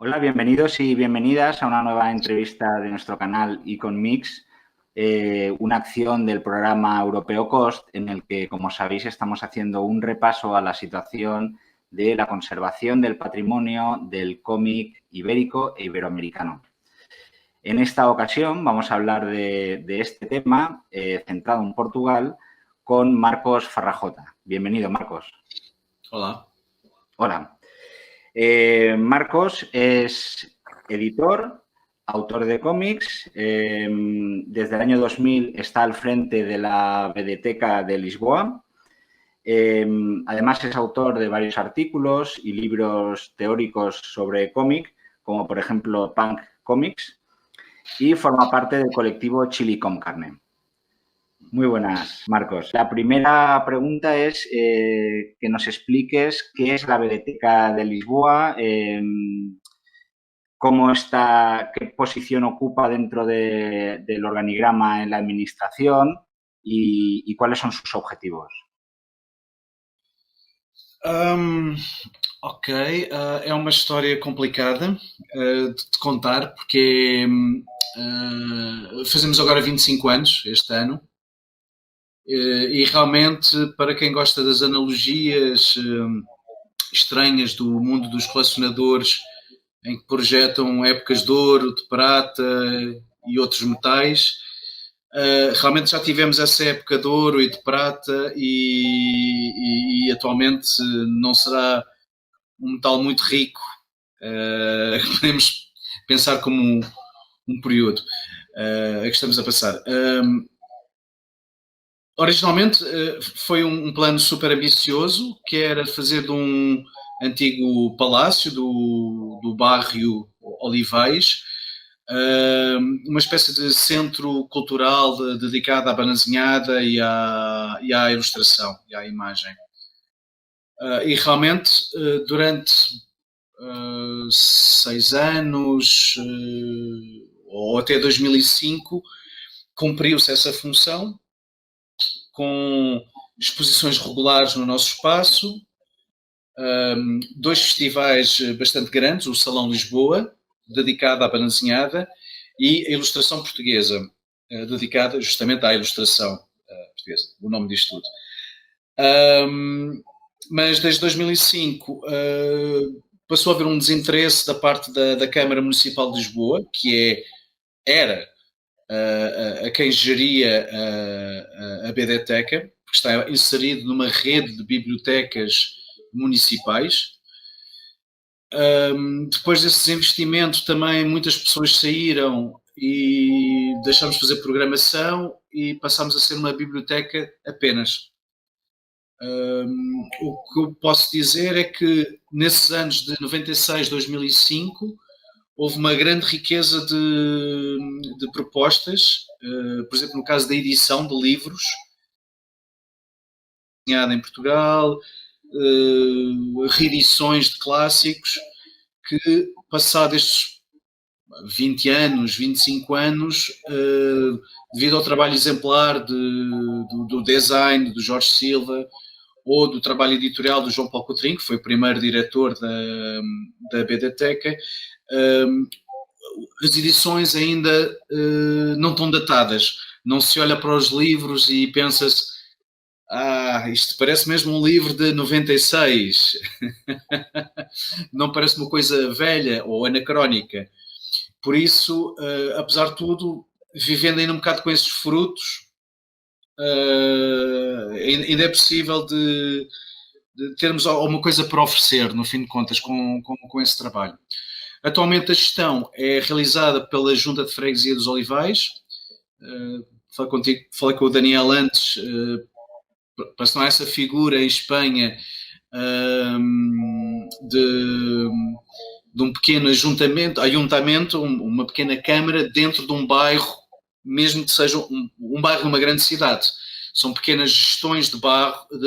Hola, bienvenidos y bienvenidas a una nueva entrevista de nuestro canal Econmix, una acción del programa Europeo Cost en el que, como sabéis, estamos haciendo un repaso a la situación de la conservación del patrimonio del cómic ibérico e iberoamericano. En esta ocasión vamos a hablar de este tema centrado en Portugal con Marcos Farrajota. Bienvenido, Marcos. Hola. Hola. Marcos es editor, autor de cómics. Desde el año 2000 está al frente de la Biblioteca de Lisboa. Además, es autor de varios artículos y libros teóricos sobre cómic, como por ejemplo Punk Comics, y forma parte del colectivo Chili con Carne. Muy buenas, Marcos. La primera pregunta es que nos expliques qué es la Biblioteca de Lisboa, cómo está, qué posición ocupa dentro del organigrama en la administración y cuáles son sus objetivos. Ok, é uma história complicada de contar porque fazemos agora 25 anos este ano e realmente para quem gosta das analogias estranhas do mundo dos colecionadores em que projetam épocas de ouro, de prata e outros metais, realmente já tivemos essa época de ouro e de prata e atualmente não será um metal muito rico, podemos pensar como um período a que estamos a passar. Originalmente foi um plano super ambicioso, que era fazer de um antigo palácio do bairro Olivais uma espécie de centro cultural dedicado à banazinhada e à ilustração e à imagem. E realmente, durante 6 anos, ou até 2005, cumpriu-se essa função, com exposições regulares no nosso espaço, 2 festivais bastante grandes, o Salão Lisboa, dedicado à banazinhada, e a Ilustração Portuguesa, dedicada justamente à ilustração portuguesa, o nome disto tudo. Mas desde 2005 passou a haver um desinteresse da parte da Câmara Municipal de Lisboa, que era a quem geria a Biblioteca, porque está inserido numa rede de bibliotecas municipais. Depois desse desinvestimento também muitas pessoas saíram e deixámos de fazer programação e passámos a ser uma biblioteca apenas. O que eu posso dizer é que nesses anos de 96, 2005 houve uma grande riqueza de propostas, por exemplo no caso da edição de livros em Portugal, reedições de clássicos que passados estes 20 anos, 25 anos, devido ao trabalho exemplar do design do Jorge Silva ou do trabalho editorial do João Paulo Coutrinho, que foi o primeiro diretor da Biblioteca, as edições ainda não estão datadas. Não se olha para os livros e pensa-se isto parece mesmo um livro de 96. Não parece uma coisa velha ou anacrónica. Por isso, apesar de tudo, vivendo ainda um bocado com esses frutos, ainda é possível de termos alguma coisa para oferecer, no fim de contas, com esse trabalho. Atualmente a gestão é realizada pela Junta de Freguesia dos Olivais. Falei com o Daniel antes, para se não há essa figura em Espanha de um pequeno ajuntamento, uma pequena câmara dentro de um bairro, mesmo que seja um bairro numa grande cidade. São pequenas gestões de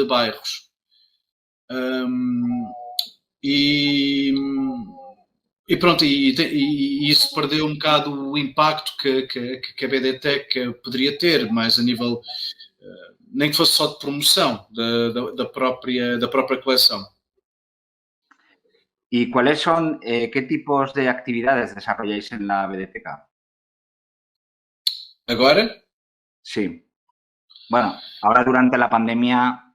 bairros. E pronto, e isso perdeu um bocado o impacto que a BDTEC poderia ter, mais a nível, nem que fosse só de promoção da própria coleção. ¿Y cuáles son, qué tipos de actividades desarrolláis en la BDTK? Agora? Sí. Bueno, ahora durante la pandemia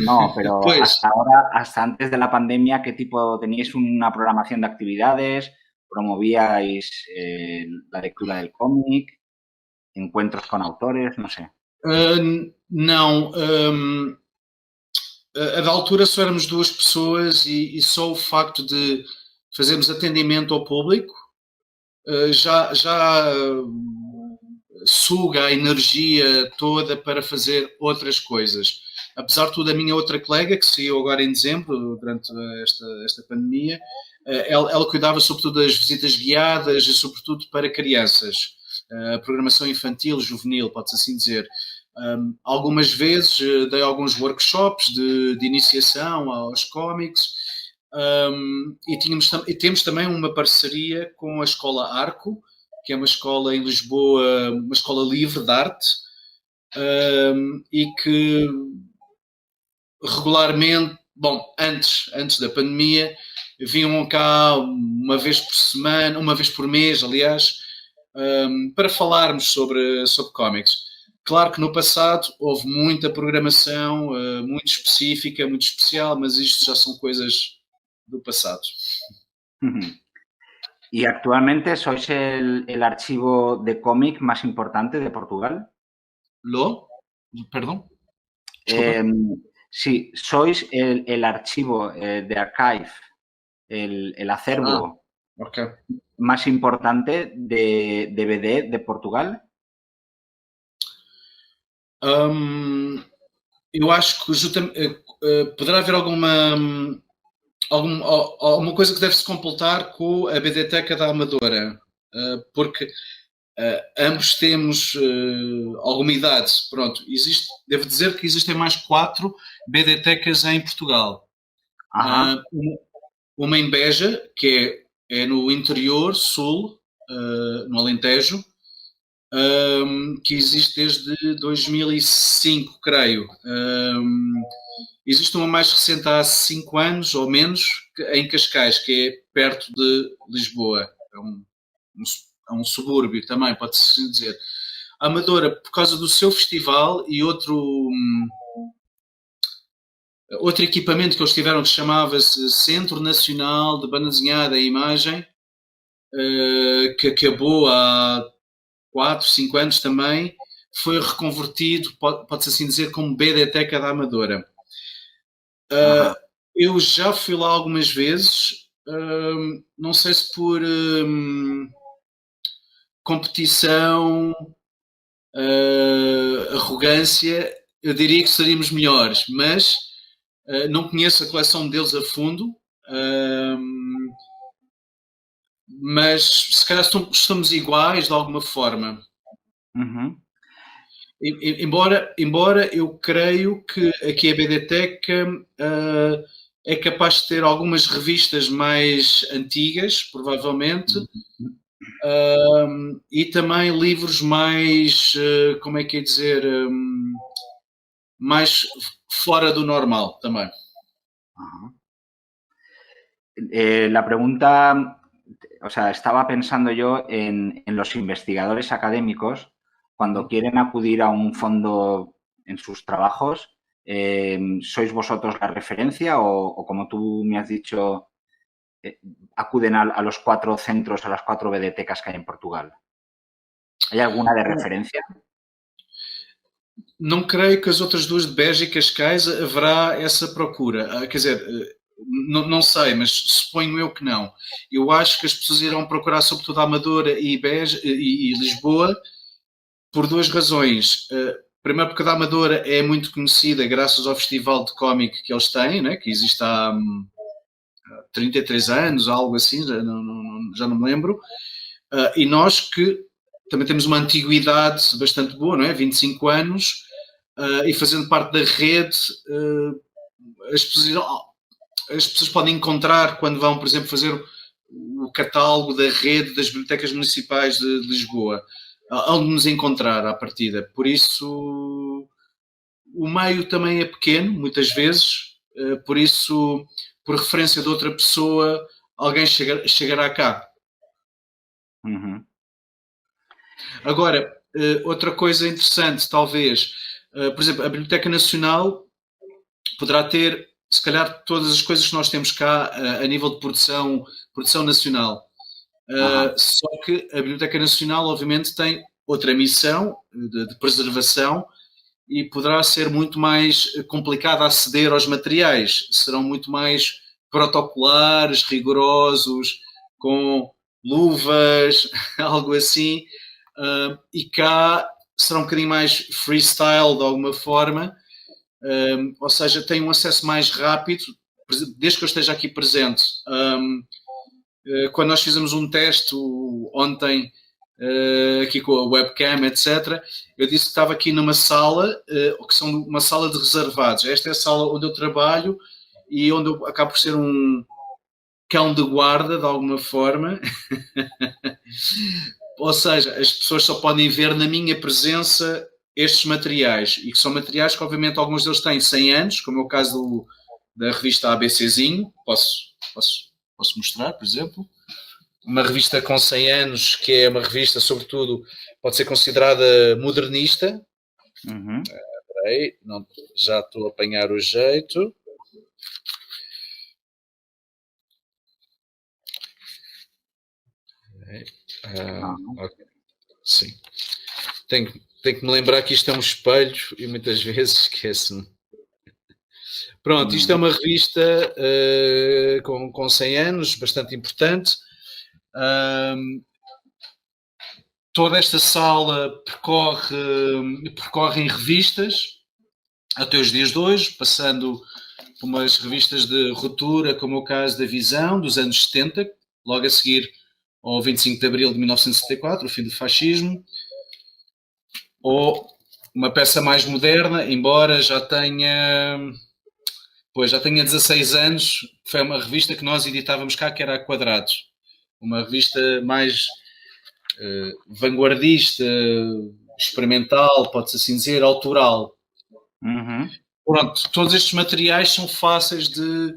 no, pero Pois, hasta ahora, hasta antes de la pandemia, ¿qué tipo teníais una programación de actividades? ¿Promovíais la lectura del cómic? ¿Encuentros con autores? No sé. não. A da altura só éramos duas pessoas e só o facto de fazermos atendimento ao público já suga a energia toda para fazer outras coisas. Apesar de tudo, a minha outra colega, que saiu agora em dezembro, durante esta pandemia, ela cuidava sobretudo das visitas guiadas e sobretudo para crianças. Programação infantil, juvenil, pode-se assim dizer. Algumas vezes dei alguns workshops de iniciação aos cómics e temos também uma parceria com a Escola Arco, que é uma escola em Lisboa, uma escola livre de arte, e que regularmente, bom, antes da pandemia, vinham cá uma vez por semana, uma vez por mês, aliás, para falarmos sobre cómics. Claro que no passado houve muita programação, muito específica, muito especial, mas isto já são coisas do passado. ¿Y actualmente sois el archivo de cómic más importante de Portugal? Perdão? Sí, sois el archivo de archive, el acervo Okay. más importante de DVD de Portugal. Eu acho que poderá haver alguma coisa que deve-se completar com a BDTeca da Amadora, porque ambos temos alguma idade. Pronto, devo dizer que existem mais 4 BDTecas em Portugal. Uma em Beja, que é no interior, sul, no Alentejo, que existe desde 2005, creio. Existe uma mais recente há 5 anos ou menos, em Cascais, que é perto de Lisboa. É um subúrbio também, pode-se dizer. A Amadora, por causa do seu festival e outro equipamento que eles tiveram que chamava-se Centro Nacional de Banda Desenhada e Imagem, que acabou há 4, 5 anos também, foi reconvertido, pode-se assim dizer, como BDTeca da Amadora. Eu já fui lá algumas vezes, não sei se por competição, arrogância, eu diria que seríamos melhores, mas não conheço a coleção deles a fundo, mas se calhar estamos iguais de alguma forma. Embora eu creio que aqui a BDTeca é capaz de ter algumas revistas mais antigas, provavelmente, e também livros mais, como é que é dizer, mais fora do normal também. La pregunta, o sea, estaba pensando yo en los investigadores académicos cuando quieren acudir a un fondo en sus trabajos. ¿Sois vosotros la referencia o como tú me has dicho, acuden a los 4 centros, a las 4 BDTecas que hay en Portugal? ¿Hay alguna de referencia? Não creio que as outras duas de Beja e Cascais haverá essa procura. Quer dizer, não sei, mas suponho eu que não. Eu acho que as pessoas irão procurar sobretudo a Amadora e Beja e Lisboa por 2 razões. Primeiro, porque a da Amadora é muito conhecida graças ao festival de cómic que eles têm, né, que existe há 33 anos, algo assim, já não me lembro. E nós que também temos uma antiguidade bastante boa, não é? 25 anos, e fazendo parte da rede, as pessoas podem encontrar quando vão, por exemplo, fazer o catálogo da rede das bibliotecas municipais de Lisboa, onde nos encontrar à partida. Por isso, o meio também é pequeno, muitas vezes, por isso por referência de outra pessoa, alguém chegará cá. Uhum. Agora, outra coisa interessante, talvez, por exemplo, a Biblioteca Nacional poderá ter, se calhar, todas as coisas que nós temos cá a nível de produção nacional. Só que a Biblioteca Nacional, obviamente, tem outra missão de preservação e poderá ser muito mais complicado aceder aos materiais. Serão muito mais protocolares, rigorosos, com luvas, algo assim. E cá será um bocadinho mais freestyle, de alguma forma. Ou seja, tem um acesso mais rápido, desde que eu esteja aqui presente. Quando nós fizemos um teste ontem, aqui com a webcam, etc., eu disse que estava aqui numa sala, que são uma sala de reservados. Esta é a sala onde eu trabalho e onde eu acabo por ser um cão de guarda, de alguma forma. Ou seja, as pessoas só podem ver na minha presença estes materiais, e que são materiais que, obviamente, alguns deles têm 100 anos, como é o caso da revista ABCzinho. Posso mostrar, por exemplo. Uma revista com 100 anos, que é uma revista, sobretudo, pode ser considerada modernista. Uhum. Peraí, não, já estou a apanhar o jeito. Okay. Sim. Tenho que me lembrar que isto é um espelho e muitas vezes esqueço-me. Pronto, isto é uma revista com 100 anos, bastante importante. Toda esta sala percorre em revistas até os dias de hoje, passando por umas revistas de ruptura, como é o caso da Visão, dos anos 70, logo a seguir ao 25 de abril de 1974, o fim do fascismo, ou uma peça mais moderna, embora já tenha 16 anos, foi uma revista que nós editávamos cá, que era a Quadrados, uma revista mais vanguardista, experimental, pode-se assim dizer, autoral. Uhum. Pronto, todos estes materiais são fáceis de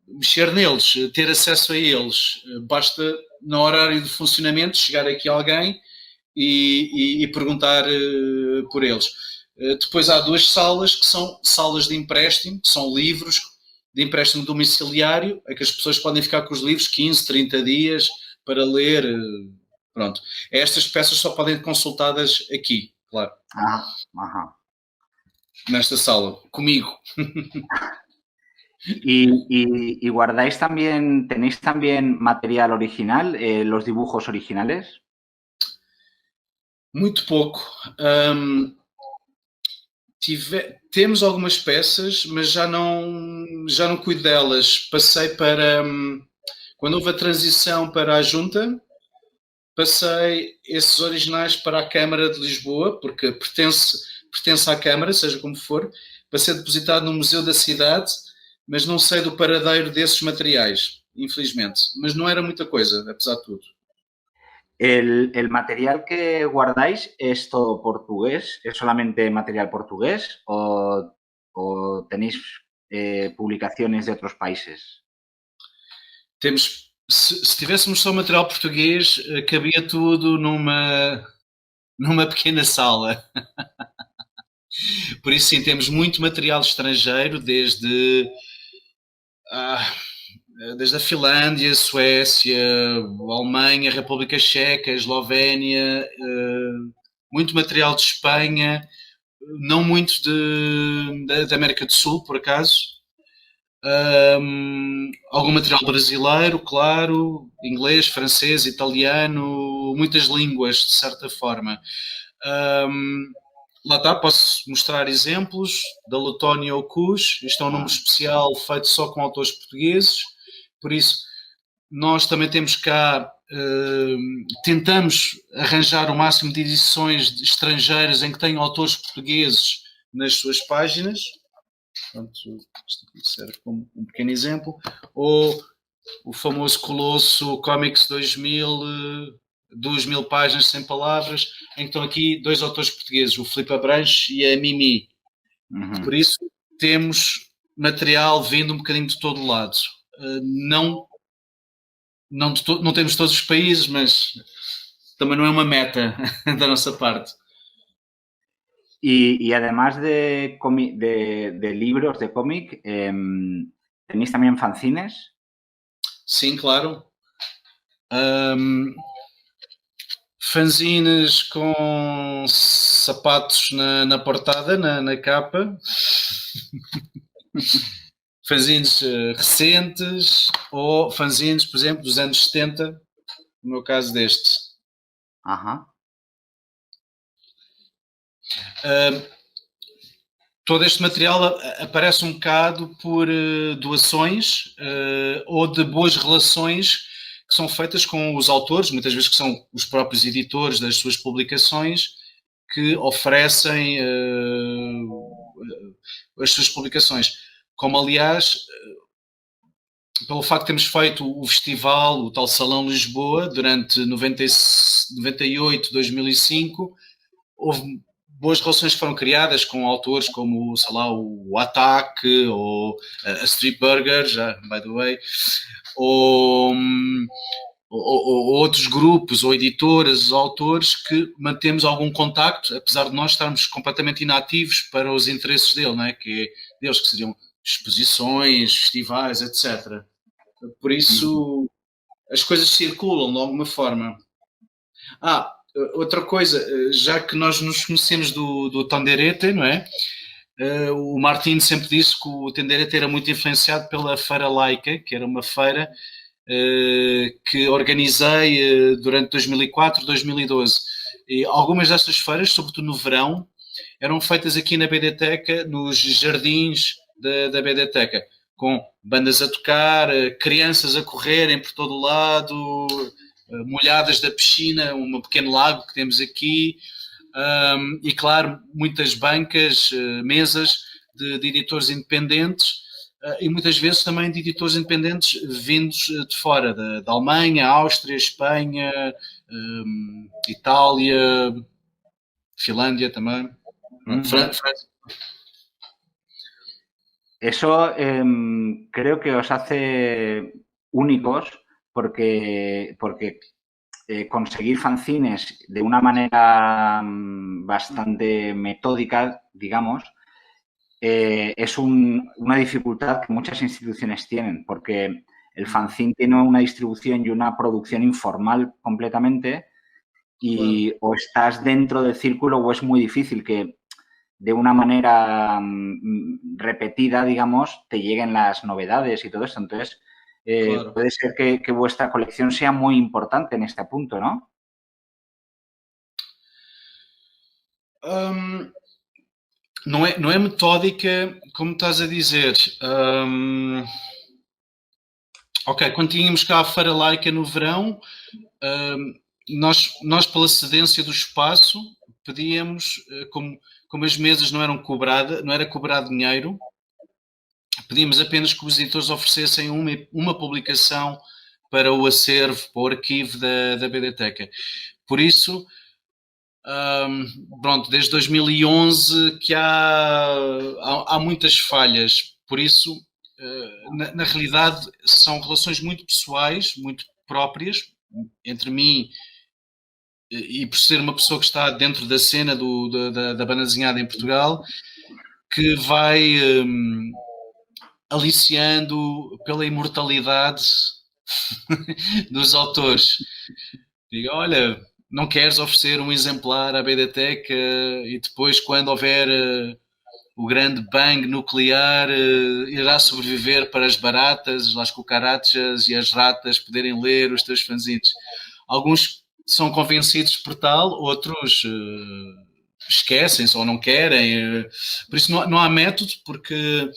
mexer neles, ter acesso a eles. Basta, no horário de funcionamento, chegar aqui alguém e perguntar por eles. Depois há duas salas que são salas de empréstimo, que são livros de empréstimo domiciliário, em que as pessoas podem ficar com os livros 15, 30 dias para ler. Pronto. Estas peças só podem ser consultadas aqui, claro. Nesta sala, comigo. ¿Y guardáis también, tenéis también material original, los dibujos originales? Muito pouco. Temos algumas peças, mas já não cuido delas. Passei para... quando houve a transição para a Junta, passei esses originais para a Câmara de Lisboa, porque pertence à Câmara, seja como for, para ser depositado no Museu da Cidade, mas não sei do paradeiro desses materiais, infelizmente. Mas não era muita coisa, apesar de tudo. ¿El material que guardáis es todo portugués? ¿Es solamente material portugués o tenéis publicaciones de otros países? Se tivéssemos só material português, cabia tudo numa pequena sala. Por isso, sim, temos muito material estrangeiro, desde a Finlândia, Suécia, Alemanha, República Checa, Eslovénia, muito material de Espanha, não muito da América do Sul, por acaso. Algum material brasileiro, claro, inglês, francês, italiano, muitas línguas, de certa forma. Lá está, posso mostrar exemplos da Letónia Ocus. Isto é um número especial feito só com autores portugueses, por isso nós também temos cá, tentamos arranjar o máximo de edições estrangeiras em que tenham autores portugueses nas suas páginas. Portanto, isto aqui serve como um pequeno exemplo. Ou o famoso colosso Comics 2000 páginas, 100 palavras, em que estão aqui dois autores portugueses, o Filipe Abranches e a Mimi. Por isso, temos material vindo um bocadinho de todo lado. Não, não temos todos os países, mas também não é uma meta da nossa parte. Y además de libros de cómic, ¿tenéis también fanzines? Sim, claro. Fanzines com sapatos na portada, na capa. Fanzines recentes ou fanzines, por exemplo, dos anos 70, no meu caso deste. Ajá. Todo este material aparece um bocado por doações ou de boas relações que são feitas com os autores, muitas vezes que são os próprios editores das suas publicações, que oferecem as suas publicações. Como, aliás, pelo facto de termos feito o festival, o tal Salão Lisboa, durante 98, 2005, houve boas relações que foram criadas com autores como, sei lá, o Ataque ou a Street Burger, já, by the way, ou outros grupos ou editoras, autores que mantemos algum contacto, apesar de nós estarmos completamente inativos para os interesses dele, não é? Que seriam exposições, festivais, etc. Por isso, as coisas circulam de alguma forma. Outra coisa, já que nós nos conhecemos do Tenderete, não é? O Martin sempre disse que o Tenderete era muito influenciado pela Feira Laica, que era uma feira que organizei durante 2004, 2012. E algumas destas feiras, sobretudo no verão, eram feitas aqui na BDteca, nos jardins da BDteca, com bandas a tocar, crianças a correrem por todo o lado, molhadas da piscina, um pequeno lago que temos aqui, e claro, muitas bancas, mesas de editores independentes, e muitas vezes também de editores independentes vindos de fora, da Alemanha, Áustria, Espanha, Itália, Finlândia também, França. Eso creo que os hace únicos porque conseguir fanzines de una manera bastante metódica, digamos, es una dificultad que muchas instituciones tienen, porque el fanzine tiene una distribución y una producción informal completamente y o estás dentro del círculo o es muy difícil que de una manera repetida, digamos, te lleguen las novedades y todo esto. Entonces, claro, puede ser que vuestra colección sea muy importante en este punto, ¿no? Não é metódica, como estás a dizer. Ok, quando tínhamos cá a Feira Laica no verão, nós pela cedência do espaço, pedíamos, como as mesas não era cobrado dinheiro, pedíamos apenas que os editores oferecessem uma publicação para o acervo, para o arquivo da BDteca. Por isso, pronto, desde 2011 que há muitas falhas. Por isso, na realidade, são relações muito pessoais, muito próprias, entre mim e por ser uma pessoa que está dentro da cena da banda desenhada em Portugal, que vai aliciando pela imortalidade dos autores. Diga, olha, não queres oferecer um exemplar à BDteca e depois, quando houver o grande bang nuclear, irá sobreviver para as baratas, as cucarachas e as ratas poderem ler os teus fanzines. Alguns são convencidos por tal, outros esquecem-se ou não querem. Por isso não há método, porque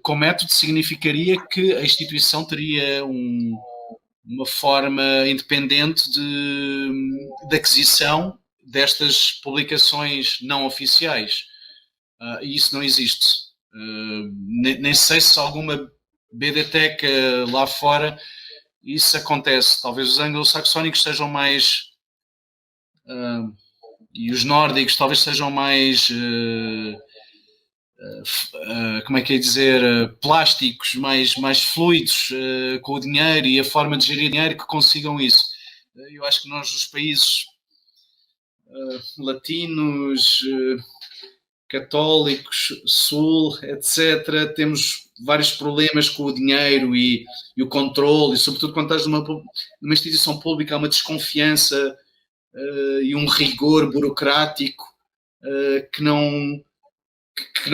com método significaria que a instituição teria uma forma independente de aquisição destas publicações não oficiais. E isso não existe. Nem sei se alguma BDteca lá fora isso acontece. Talvez os anglo-saxónicos sejam mais... e os nórdicos talvez sejam mais como é que é dizer, plásticos mais fluidos com o dinheiro e a forma de gerir dinheiro que consigam isso. Eu acho que nós, os países latinos, católicos, sul, etc., temos vários problemas com o dinheiro e o controle, e sobretudo quando estás numa instituição pública, há uma desconfiança e um rigor burocrático que não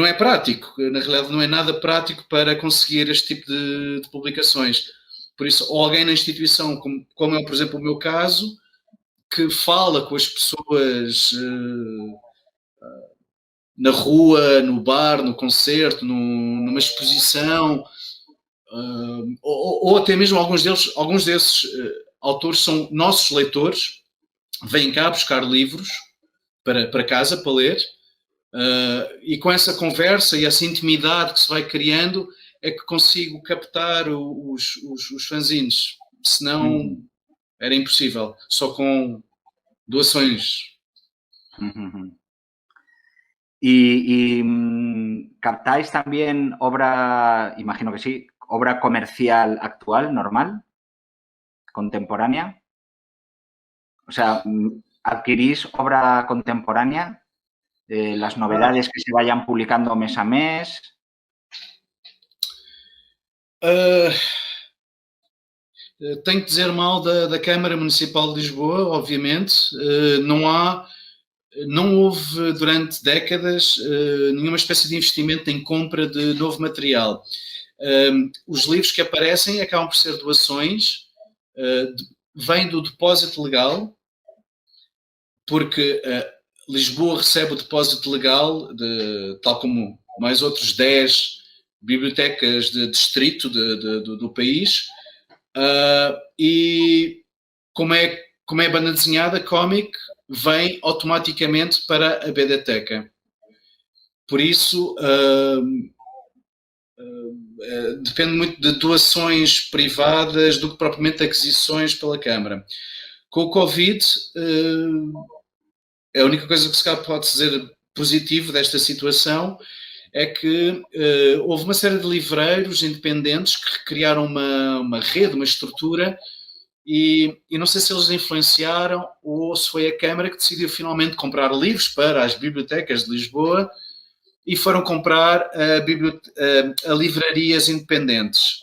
é prático. Na realidade, não é nada prático para conseguir este tipo de publicações. Por isso, ou alguém na instituição, como é, por exemplo, o meu caso, que fala com as pessoas na rua, no bar, no concerto, numa exposição, ou até mesmo alguns desses autores são nossos leitores, vêm cá buscar livros para casa, para ler, e com essa conversa e essa intimidade que se vai criando é que consigo captar os fanzines. Senão era impossível, só com doações. ¿Y captáis también obra, imagino que sí, obra comercial actual, normal, contemporánea? O sea, ¿adquirís obra contemporánea? Las novedades que se vayan publicando mes a mes. Tenho que dizer mal da Câmara Municipal de Lisboa, obviamente. Não houve durante décadas nenhuma espécie de investimento em compra de novo material. Os livros que aparecem acabam por ser doações, vêm do depósito legal, porque Lisboa recebe o depósito legal, tal como mais outros 10 bibliotecas de distrito do país, e como é banda desenhada, cómic, vem automaticamente para a biblioteca. Por isso, depende muito de doações privadas do que propriamente aquisições pela Câmara. Com o Covid, a única coisa que se calhar pode dizer positivo desta situação é que houve uma série de livreiros independentes que criaram uma rede, uma estrutura, e não sei se eles influenciaram ou se foi a Câmara que decidiu finalmente comprar livros para as bibliotecas de Lisboa e foram comprar a livrarias independentes.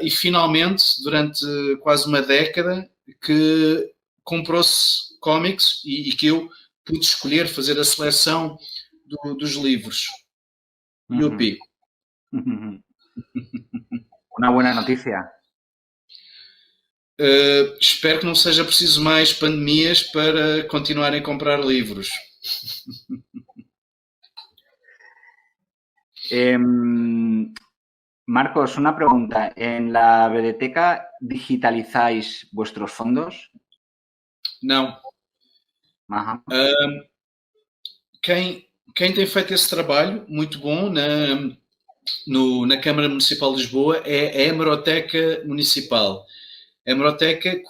E finalmente, durante quase uma década, que comprou-se cómics e que eu pude escolher fazer a seleção dos livros. Yupi. Una buena noticia. Espero que não seja preciso mais pandemias para continuarem a comprar livros. Marcos, una pregunta. ¿En la biblioteca digitalizáis vuestros fondos? Não. Ajá. Quem tem feito esse trabalho muito bom na Câmara Municipal de Lisboa é a Hemeroteca Municipal. A Hemeroteca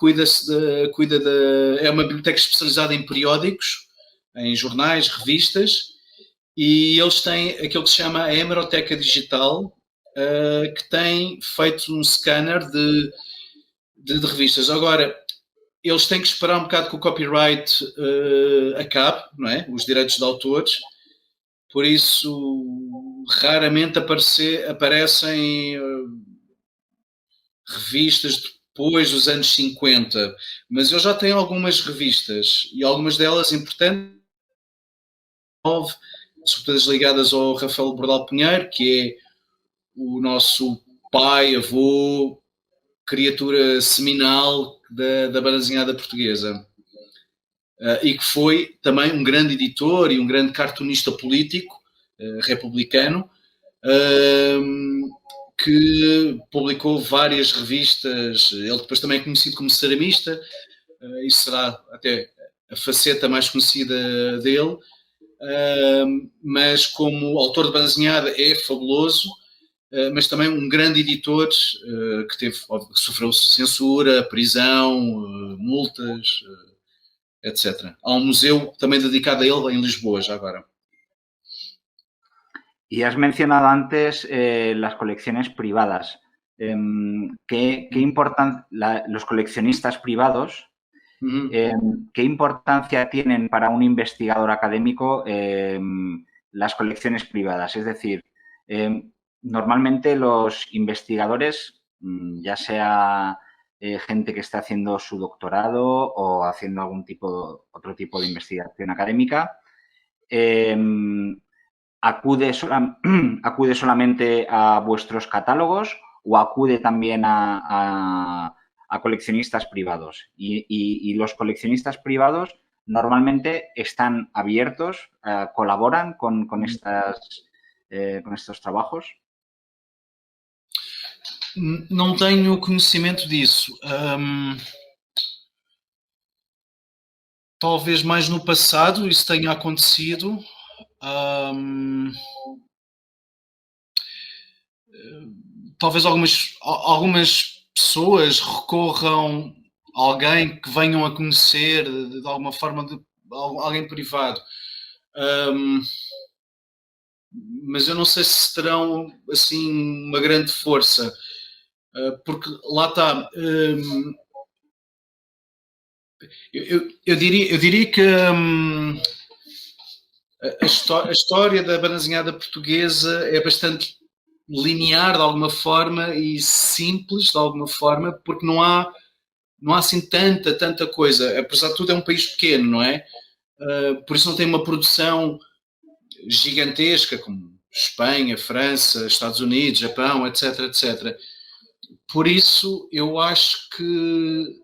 é uma biblioteca especializada em periódicos, em jornais, revistas, e eles têm aquilo que se chama a Hemeroteca Digital, que tem feito um scanner de revistas. Agora, eles têm que esperar um bocado que o copyright acabe, não é? Os direitos de autores. Por isso, raramente aparecem revistas depois dos anos 50. Mas eu já tenho algumas revistas, e algumas delas importantes, sobretudo ligadas ao Rafael Bordal Pinheiro, que é o nosso pai, avô, criatura seminal da banda desenhada portuguesa. E que foi também um grande editor e um grande cartunista político republicano, que publicou várias revistas. Ele depois também é conhecido como ceramista, isso será até a faceta mais conhecida dele, mas como autor de banda desenhada é fabuloso, mas também um grande editor que sofreu censura, prisão, multas, etc. Há um museu também dedicado a ele em Lisboa, já agora. Y has mencionado antes las colecciones privadas. ¿Qué importan los coleccionistas privados? ¿Qué importancia tienen para un investigador académico las colecciones privadas? Es decir, normalmente los investigadores, ya sea gente que está haciendo su doctorado o haciendo otro tipo de investigación académica, acude solamente a vuestros catálogos o acude también a coleccionistas privados. Y los coleccionistas privados normalmente están abiertos, colaboran con estos trabajos. Não tenho conhecimento disso. Talvez mais no passado isso tenha acontecido. Talvez algumas pessoas recorram a alguém que venham a conhecer de alguma forma de alguém privado. Mas eu não sei se terão assim uma grande força, porque lá está. Eu diria que a história da banda desenhada portuguesa é bastante linear de alguma forma e simples de alguma forma, porque não há assim tanta coisa. Apesar de tudo, é um país pequeno, não é? Por isso não tem uma produção gigantesca como Espanha, França, Estados Unidos, Japão, etc, etc. Por isso, eu acho que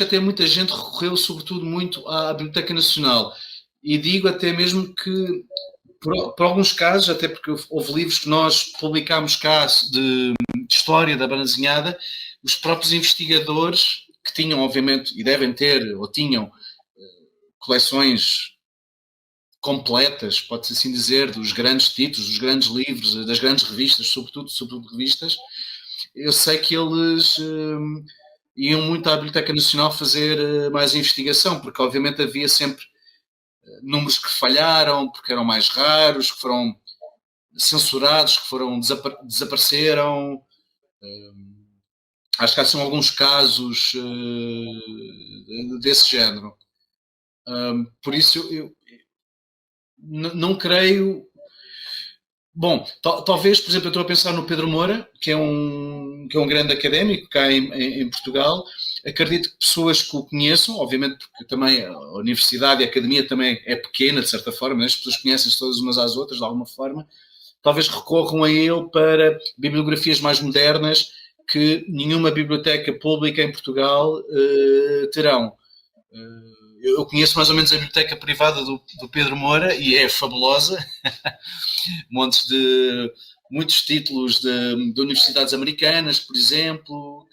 até muita gente recorreu, sobretudo, muito à Biblioteca Nacional. E digo até mesmo que, por alguns casos, até porque houve livros que nós publicámos cá de história da banda desenhada, os próprios investigadores, que tinham, obviamente, e devem ter, ou tinham, coleções completas, pode-se assim dizer, dos grandes títulos, dos grandes livros, das grandes revistas, sobretudo revistas, eu sei que eles iam muito à Biblioteca Nacional fazer mais investigação, porque obviamente havia sempre números que falharam, porque eram mais raros, que foram censurados, que desapareceram. Acho que há são alguns casos desse género. Por isso eu não creio. Bom, talvez, por exemplo, eu estou a pensar no Pedro Moura, que é um grande académico cá em Portugal. Acredito que pessoas que o conheçam, obviamente porque também a universidade e a academia também é pequena, de certa forma, as pessoas conhecem-se todas umas às outras, de alguma forma, talvez recorram a ele para bibliografias mais modernas que nenhuma biblioteca pública em Portugal terão. Eu conheço mais ou menos a biblioteca privada do Pedro Moura e é fabulosa. Muitos títulos de universidades americanas, por exemplo,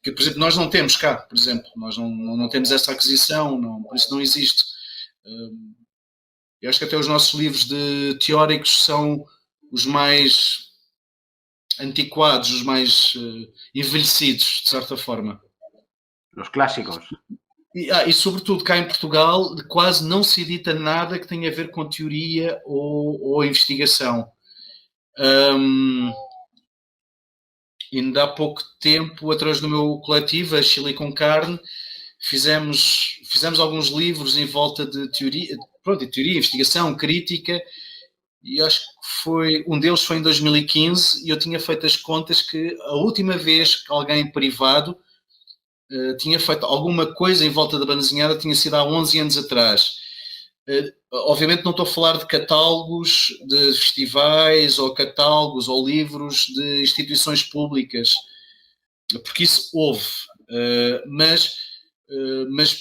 que, por exemplo, nós não temos cá, por exemplo. Nós não temos essa aquisição, por isso não existe. Eu acho que até os nossos livros teóricos são os mais antiquados, os mais envelhecidos, de certa forma. Os clássicos. E sobretudo cá em Portugal quase não se edita nada que tenha a ver com teoria ou investigação. Ainda há pouco tempo, através do meu coletivo, a Chile com Carne, fizemos alguns livros em volta de teoria, investigação, crítica, e acho que um deles foi em 2015, e eu tinha feito as contas que a última vez que alguém privado tinha feito alguma coisa em volta da banda desenhada tinha sido há 11 anos atrás. Obviamente não estou a falar de catálogos de festivais ou catálogos ou livros de instituições públicas, porque isso houve, mas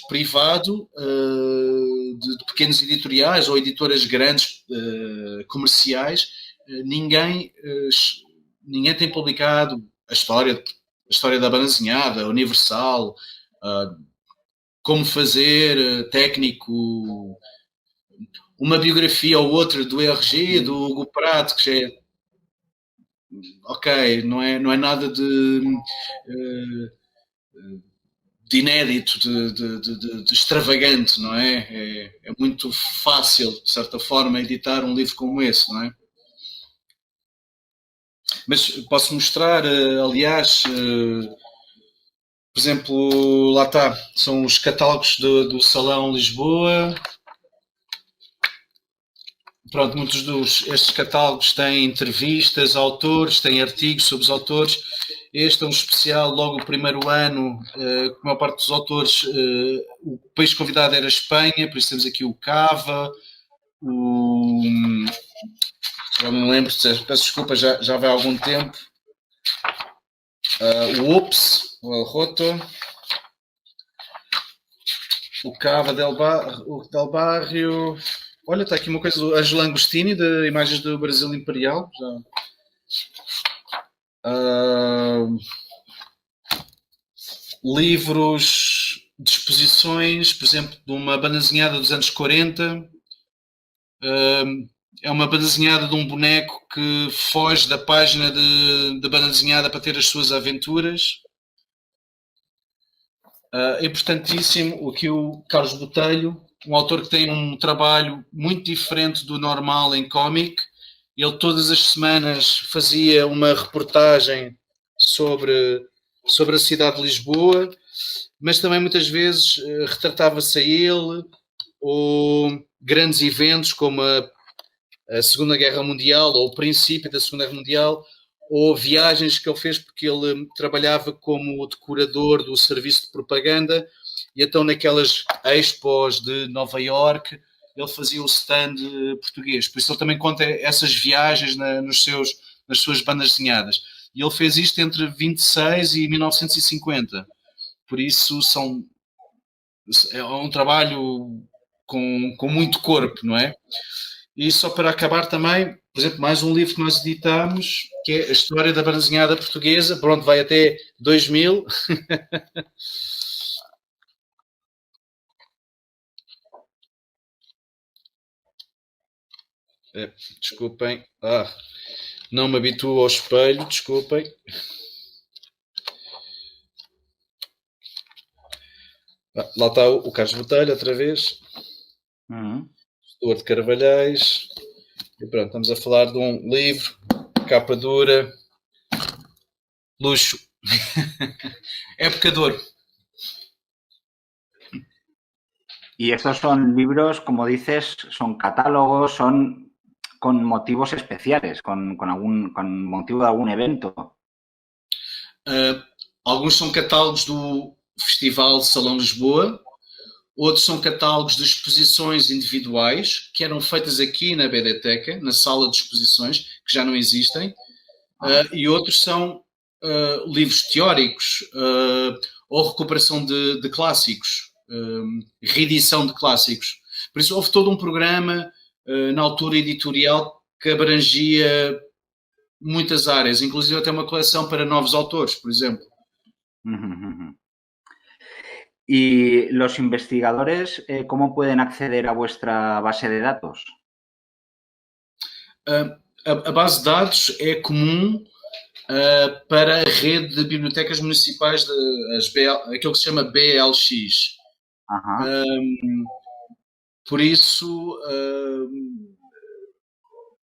privado, de pequenos editoriais ou editoras grandes comerciais, ninguém tem publicado a história da banda desenhada, universal, como fazer, técnico, uma biografia ou outra do ERG, do Hugo Prato, que já é ok, não é nada de inédito, de extravagante, não é? É muito fácil, de certa forma, editar um livro como esse, não é? Mas posso mostrar, aliás, por exemplo, lá está, são os catálogos do Salão Lisboa. Pronto, estes catálogos têm entrevistas a autores, têm artigos sobre os autores. Este é um especial, logo o primeiro ano, com a maior parte dos autores, o país convidado era a Espanha, por isso temos aqui o Cava, já não me lembro, peço desculpa, já vai há algum tempo, o Ops, o El Roto, o Cava del Barrio. Olha, está aqui uma coisa do Angelo Angostini, de Imagens do Brasil Imperial. Livros de exposições, por exemplo, de uma banda desenhada dos anos 40. É uma banda desenhada de um boneco que foge da página da banda desenhada para ter as suas aventuras. Importantíssimo, aqui o Carlos Botelho, um autor que tem um trabalho muito diferente do normal em cómic. Ele todas as semanas fazia uma reportagem sobre a cidade de Lisboa, mas também muitas vezes retratava-se a ele ou grandes eventos como a Segunda Guerra Mundial ou o princípio da Segunda Guerra Mundial, ou viagens que ele fez porque ele trabalhava como decorador do serviço de propaganda, e então naquelas expos de Nova Iorque ele fazia o stand português. Por isso ele também conta essas viagens nas suas bandas desenhadas. E ele fez isto entre 26 e 1950. Por isso é um trabalho com muito corpo, não é? E só para acabar também, por exemplo, mais um livro que nós editamos, que é a História da Banda Desenhada Portuguesa, pronto, vai até 2000. Desculpem. Não me habituo ao espelho, desculpem. Lá está o Carlos Botelho, outra vez. Stuart Carvalhais. E pronto, estamos a falar de um livro, capa dura, luxo. Época de ouro. Y estos son libros, como dices, son catálogos, son con motivos especiales, con motivo de algún evento. Alguns são catálogos do Festival de Salão Lisboa, outros são catálogos de exposições individuais que eram feitas aqui na BDteca, na sala de exposições, que já não existem, e outros são livros teóricos ou recuperação de clássicos, reedição de clássicos. Por isso houve todo um programa na altura editorial que abrangia muitas áreas, inclusive até uma coleção para novos autores, por exemplo. ¿Y los investigadores cómo pueden acceder a vuestra base de datos? A base de datos é comum para a rede de bibliotecas municipais, aquilo que se chama BLX. Por isso,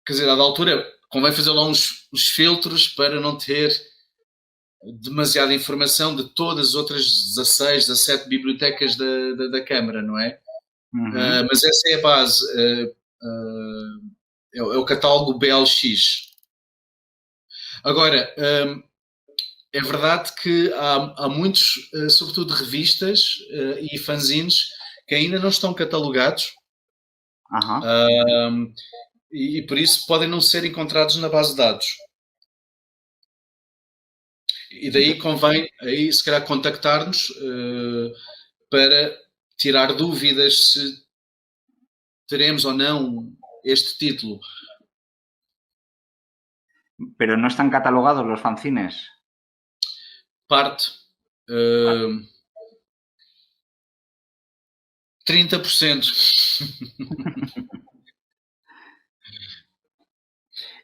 quer dizer, a dada altura, convém fazer lá uns filtros para não ter demasiada informação de todas as outras 16, 17 bibliotecas da Câmara, não é? Mas essa é a base, é o catálogo BLX. Agora, é verdade que há muitos, sobretudo revistas e fanzines, que ainda não estão catalogados e por isso podem não ser encontrados na base de dados. E daí convém, aí, se calhar, contactar-nos para tirar dúvidas se teremos ou não este título. Pero no están catalogados los fanzines. Parte. 30%.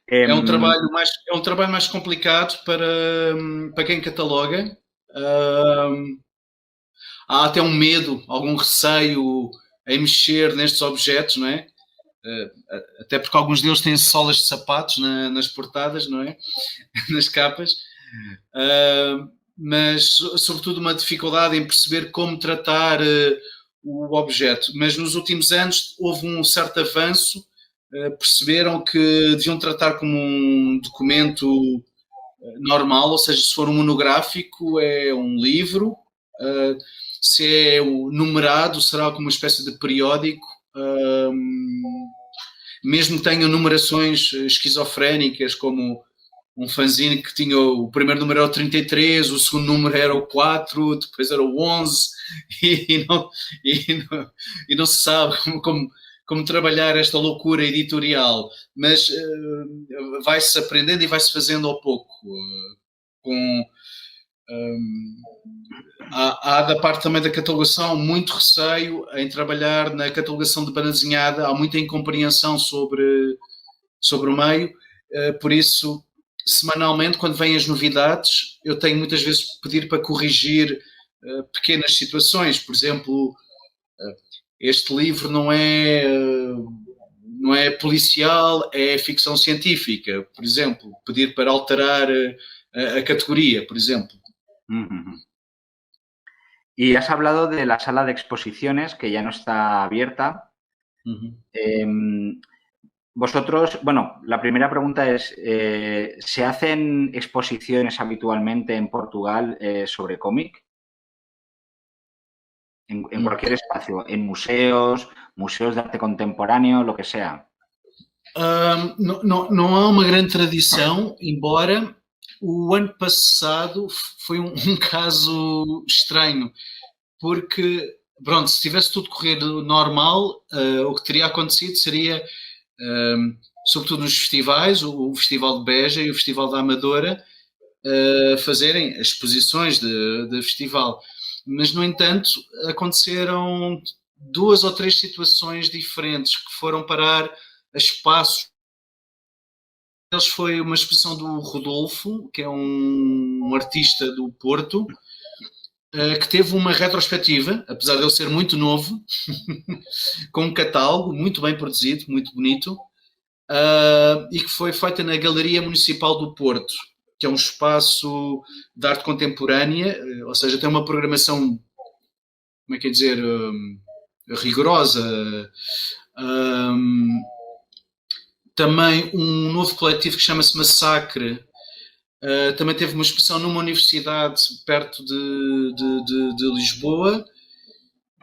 É um trabalho mais complicado para quem cataloga. há até um medo, algum receio em mexer nestes objetos, não é? Até porque alguns deles têm solas de sapatos nas portadas, não é? Nas capas. Mas, sobretudo, uma dificuldade em perceber como tratar o objeto. Mas nos últimos anos houve um certo avanço, perceberam que deviam tratar como um documento normal, ou seja, se for um monográfico é um livro, se é o numerado será como uma espécie de periódico, mesmo que tenham numerações esquizofrénicas, como um fanzine que tinha o primeiro número era o 33, o segundo número era o 4, depois era o 11, e não se sabe como trabalhar esta loucura editorial, mas vai-se aprendendo e vai-se fazendo ao pouco. Há da parte também da catalogação muito receio em trabalhar na catalogação de banda desenhada, há muita incompreensão sobre o meio, por isso semanalmente, quando vêm as novidades, eu tenho muitas vezes de pedir para corrigir pequenas situações. Por exemplo, este livro não é policial, é ficção científica, por exemplo. Pedir para alterar a categoría, por exemplo. Y has hablado de la sala de exposiciones, que ya no está abierta. Vosotros, bueno, la primera pregunta es, ¿se hacen exposiciones habitualmente en Portugal sobre cómic? En cualquier espacio, en museos de arte contemporáneo, lo que sea. Não há uma grande tradição, embora o ano passado foi um caso estranho, porque, pronto, se tivesse tudo corrido normal, o que teria acontecido seria, sobretudo nos festivais, o Festival de Beja e o Festival da Amadora, fazerem as exposições de festival. Mas, no entanto, aconteceram 2 ou 3 situações diferentes que foram parar a espaços. Eles foi uma exposição do Rodolfo, que é um artista do Porto, que teve uma retrospectiva, apesar de ele ser muito novo, com um catálogo muito bem produzido, muito bonito, e que foi feita na Galeria Municipal do Porto, que é um espaço de arte contemporânea, ou seja, tem uma programação, como é que é dizer, rigorosa. Também um novo coletivo que chama-se Massacre, também teve uma exposição numa universidade perto de Lisboa,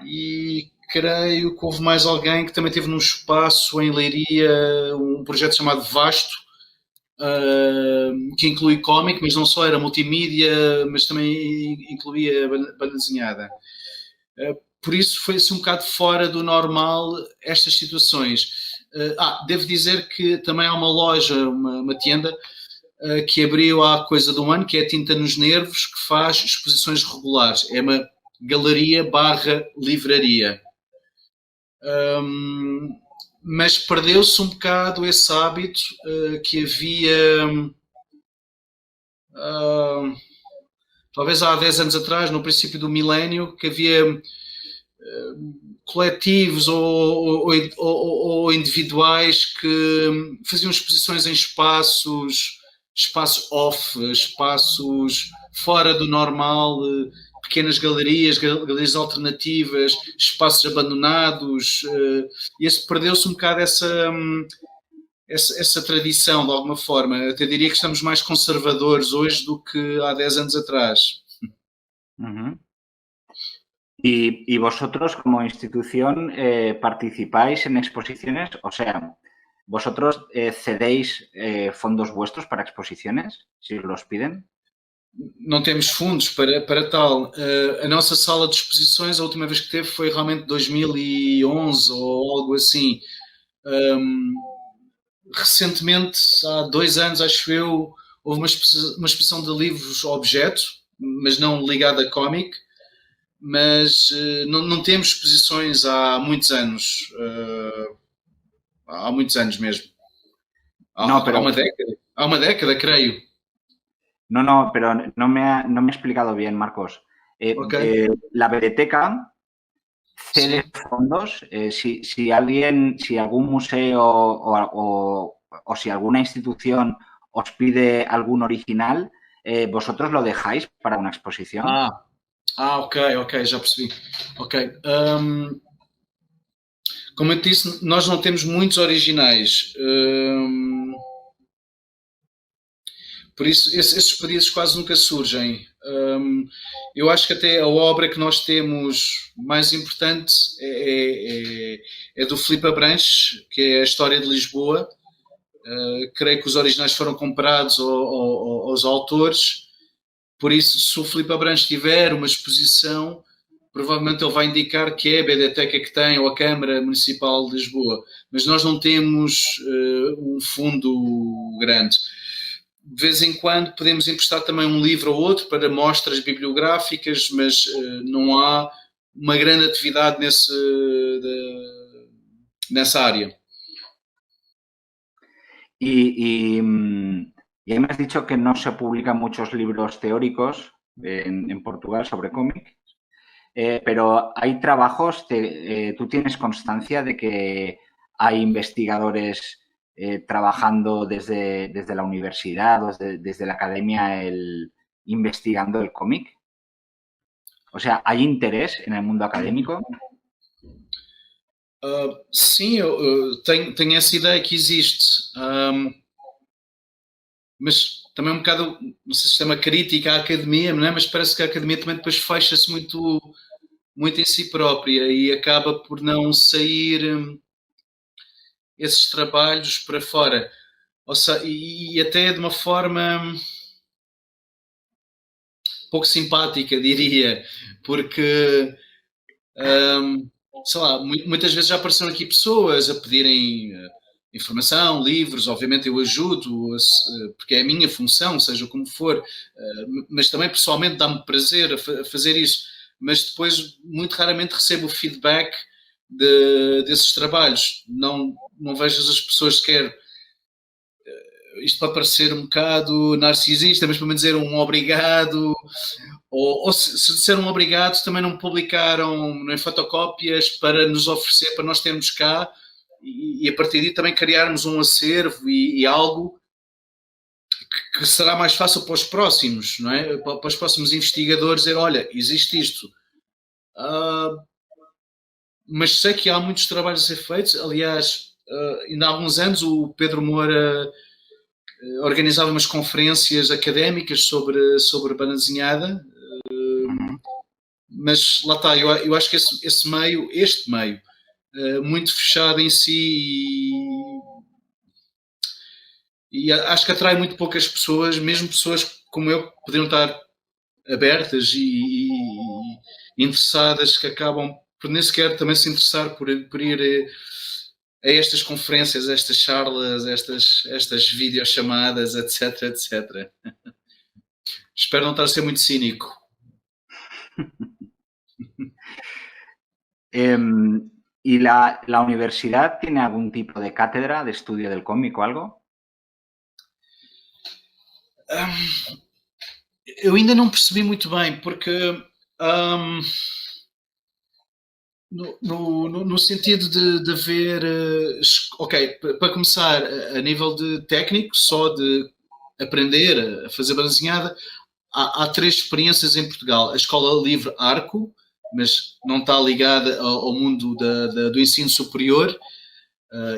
e creio que houve mais alguém que também teve num espaço em Leiria, um projeto chamado Vasto, que inclui cómic, mas não só, era multimídia, mas também incluía banda desenhada. Por isso foi-se um bocado fora do normal estas situações. Devo dizer que também há uma loja, uma tienda, que abriu há coisa de um ano, que é a Tinta nos Nervos, que faz exposições regulares. É uma galeria/livraria. Mas perdeu-se um bocado esse hábito que havia, talvez há 10 anos atrás, no princípio do milénio, que havia coletivos ou individuais que faziam exposições em espaços off, espaços fora do normal, pequenas galerias alternativas, espaços abandonados, e perdeu-se um bocado essa tradição, de alguma forma. Até diria que estamos mais conservadores hoje do que há 10 anos atrás. ¿Y vosotros, como institución, participáis en exposiciones? O sea, ¿vosotros cedéis fondos vuestros para exposiciones, si los piden? Não temos fundos para tal. A nossa sala de exposições, a última vez que teve foi realmente 2011 ou algo assim. Recentemente, há 2 anos, acho eu, houve uma exposição de livros objeto, mas não ligada a cómic. Mas não temos exposições há muitos anos. Há muitos anos mesmo. Há uma década, creio. No, pero no me ha explicado bien, Marcos. Ok. La biblioteca cede Sim. fondos. Si alguien, si algún museo o si alguna institución os pide algún original, ¿vosotros lo dejáis para una exposición? Ok, já percebi. Ok. Como eu te disse, nós não temos muitos originais. Por isso, esses pedidos quase nunca surgem. Eu acho que até a obra que nós temos mais importante é do Filipe Abranches, que é a História de Lisboa. Creio que os originais foram comprados aos autores. Por isso, se o Filipe Abranches tiver uma exposição, provavelmente ele vai indicar que é a BDTeca que tem ou a Câmara Municipal de Lisboa. Mas nós não temos um fundo grande. De vez em quando podemos emprestar também um livro ou outro para mostras bibliográficas, mas não há uma grande atividade nessa área. Y me has dicho que no se publican muchos libros teóricos en Portugal sobre cómic, pero hay trabajos, tú tienes constancia de que hay investigadores trabajando desde la universidad o desde la academia investigando el cómic. O sea, ¿hay interés en el mundo académico? Sim, eu tenho essa ideia que existe. Mas também um bocado, não sei se chama crítica à academia, não é? Mas parece que a academia também depois fecha-se muito, muito em si própria e acaba por não sair esses trabalhos para fora. Ou seja, e até de uma forma pouco simpática, diria, porque sei lá, muitas vezes já apareceram aqui pessoas a pedirem informação, livros, obviamente eu ajudo, porque é a minha função, seja como for, mas também pessoalmente dá-me prazer a fazer isso, mas depois muito raramente recebo o feedback desses trabalhos, não vejo as pessoas sequer, isto para parecer um bocado narcisista, mas para me dizer um obrigado, ou se disseram um obrigado, também não publicaram em fotocópias para nos oferecer, para nós termos cá, e a partir daí também criarmos um acervo e algo que será mais fácil para os próximos, não é? Para os próximos investigadores dizer, olha, existe isto. Mas sei que há muitos trabalhos a ser feitos. Aliás, ainda há alguns anos o Pedro Moura organizava umas conferências académicas sobre banda desenhada, mas lá está, eu acho que este meio, muito fechado em si e acho que atrai muito poucas pessoas, mesmo pessoas como eu, que poderiam estar abertas e interessadas, que acabam por nem sequer também se interessar por ir a estas conferências, estas charlas, estas videochamadas, etc, etc. Espero não estar a ser muito cínico. ¿Y la universidad tiene algún tipo de cátedra de estudio del cómic o algo? Eu ainda não percebi muito bem, porque no sentido de haver, ok, para começar, a nível de técnico, só de aprender a fazer banda desenhada, há 3 experiências em Portugal. A Escola Livre Arco, mas não está ligada ao mundo do ensino superior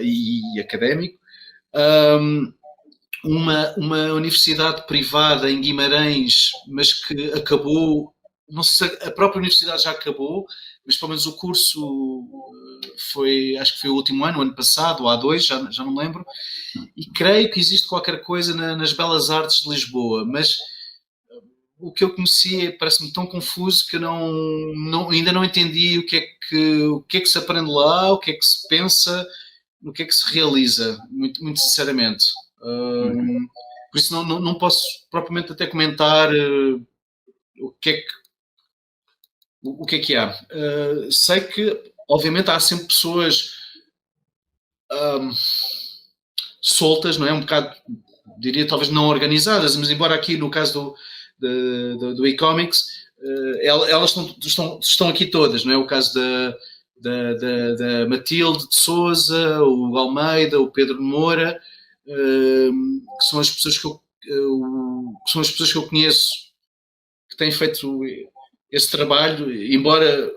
e académico. Uma universidade privada em Guimarães, mas que acabou, não sei se a própria universidade já acabou, mas pelo menos o curso acho que foi o último ano passado, ou há 2, já não me lembro, e creio que existe qualquer coisa nas Belas Artes de Lisboa, mas o que eu conheci parece-me tão confuso que ainda não entendi o que é que se aprende lá, o que é que se pensa, o que é que se realiza, muito, muito sinceramente. Por isso não posso propriamente até comentar o que é que há. Sei que, obviamente, há sempre pessoas soltas, não é? Um bocado, diria, talvez não organizadas, mas embora aqui no caso do e-comics elas estão aqui todas, não é? O caso da Matilde de Souza, o Almeida, o Pedro Moura, que são as pessoas que eu conheço que têm feito esse trabalho, embora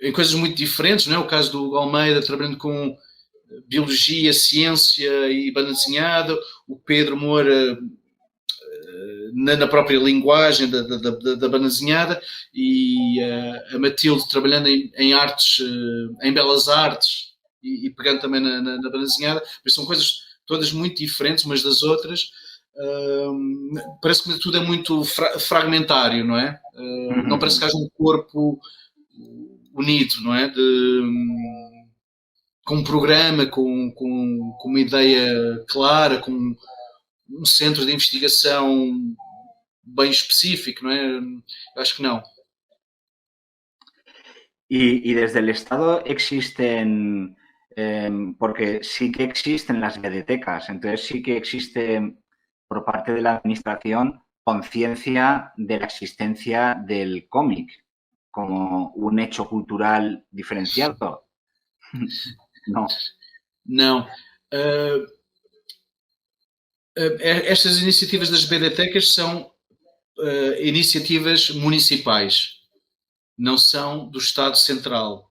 em coisas muito diferentes, não é? O caso do Almeida trabalhando com biologia, ciência e banda desenhada, o Pedro Moura na própria linguagem da banda desenhada, e a Matilde trabalhando em artes, em belas artes, e pegando também na banda desenhada. Mas são coisas todas muito diferentes umas das outras. Parece que tudo é muito fragmentário, não é? Não parece que haja um corpo unido, não é? Com um programa, com uma ideia clara, com um centro de investigação bem específico, ¿no es? Acho que no. Y desde el Estado existen, porque sí que existen las bibliotecas, entonces sí que existe por parte de la administración conciencia de la existencia del cómic como un hecho cultural diferenciado. No. Não. Estas iniciativas das bibliotecas são iniciativas municipais, não são do Estado Central.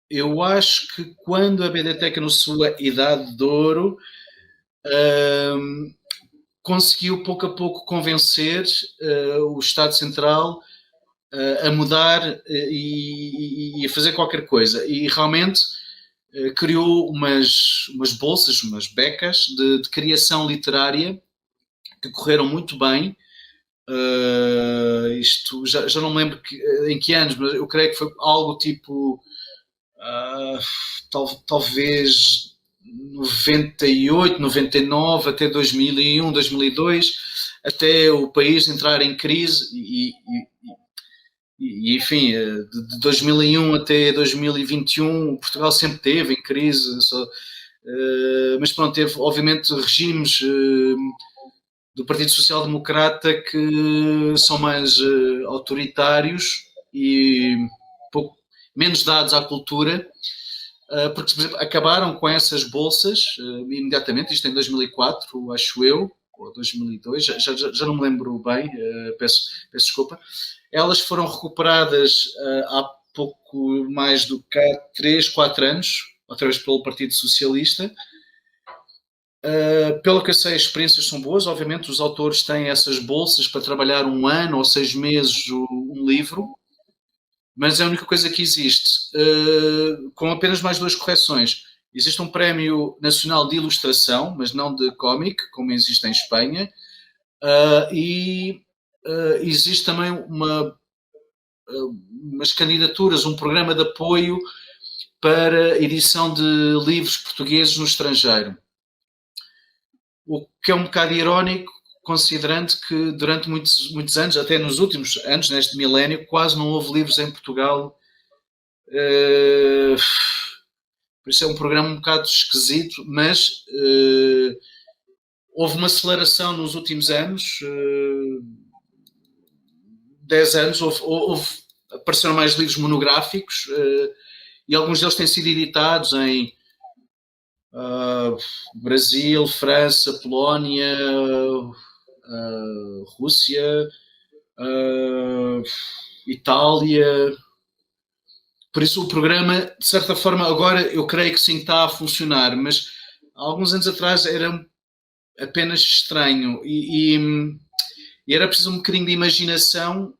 Eu acho que quando a biblioteca, na sua idade de ouro, conseguiu pouco a pouco convencer o Estado Central a mudar e a fazer qualquer coisa. E realmente criou umas bolsas, umas becas de criação literária que correram muito bem. Isto já não me lembro em que anos, mas eu creio que foi algo tipo talvez 98, 99, até 2001, 2002, até o país entrar em crise e enfim, de 2001 até 2021 Portugal sempre teve em crise, mas pronto, teve obviamente regimes do Partido Social Democrata que são mais autoritários e pouco, menos dados à cultura, porque, por exemplo, acabaram com essas bolsas imediatamente, isto em 2004, acho eu, ou 2002, já não me lembro bem, peço desculpa. Elas foram recuperadas há pouco mais do que há 3, 4 anos, outra vez pelo Partido Socialista. Pelo que eu sei, as experiências são boas. Obviamente, os autores têm essas bolsas para trabalhar 1 ano ou 6 meses um livro, mas é a única coisa que existe. Com apenas mais 2 correções. Existe um Prémio Nacional de Ilustração, mas não de cómic, como existe em Espanha, e existe também umas candidaturas, um programa de apoio para edição de livros portugueses no estrangeiro. O que é um bocado irónico, considerando que durante muitos anos, até nos últimos anos, neste milénio, quase não houve livros em Portugal. Por isso é um programa um bocado esquisito, mas houve uma aceleração nos últimos anos, 10 anos, apareceram mais livros monográficos e alguns deles têm sido editados em Brasil, França, Polónia, Rússia, Itália. Por isso o programa, de certa forma, agora eu creio que sim, está a funcionar, mas há alguns anos atrás era apenas estranho e era preciso um bocadinho de imaginação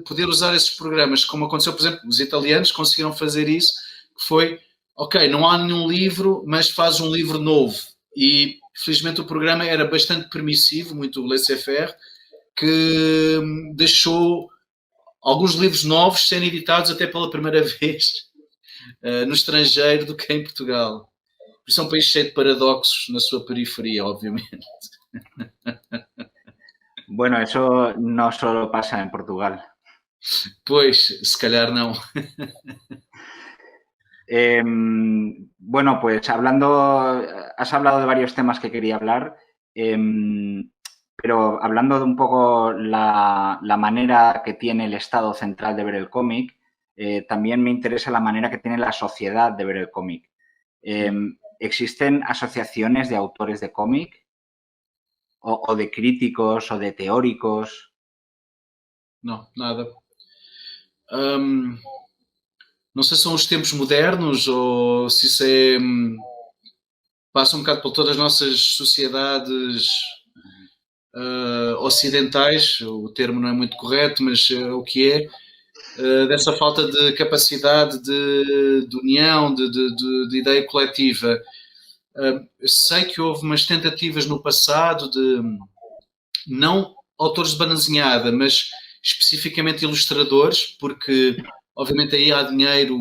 poder usar esses programas, como aconteceu, por exemplo, os italianos conseguiram fazer isso, que foi, ok, não há nenhum livro, mas faz um livro novo. E, felizmente, o programa era bastante permissivo, muito laissez-faire, que deixou alguns livros novos serem editados até pela primeira vez no estrangeiro do que em Portugal. Por isso é um país cheio de paradoxos na sua periferia, obviamente. Bueno, eso no solo pasa en Portugal. Pois, se calhar não. Bueno, pues has hablado de varios temas que quería hablar. pero hablando de un poco la manera que tiene el Estado central de ver el cómic, también me interesa la manera que tiene la sociedad de ver el cómic. ¿Existen asociaciones de autores de cómic o de críticos o de teóricos? Não, nada. Não sei se são os tempos modernos ou se isso é. Passa um bocado por todas as nossas sociedades ocidentais, o termo não é muito correto, mas o que é, dessa falta de capacidade de união, de ideia coletiva. Sei que houve umas tentativas no passado de, não autores de banda desenhada, mas especificamente ilustradores, porque obviamente aí há dinheiro,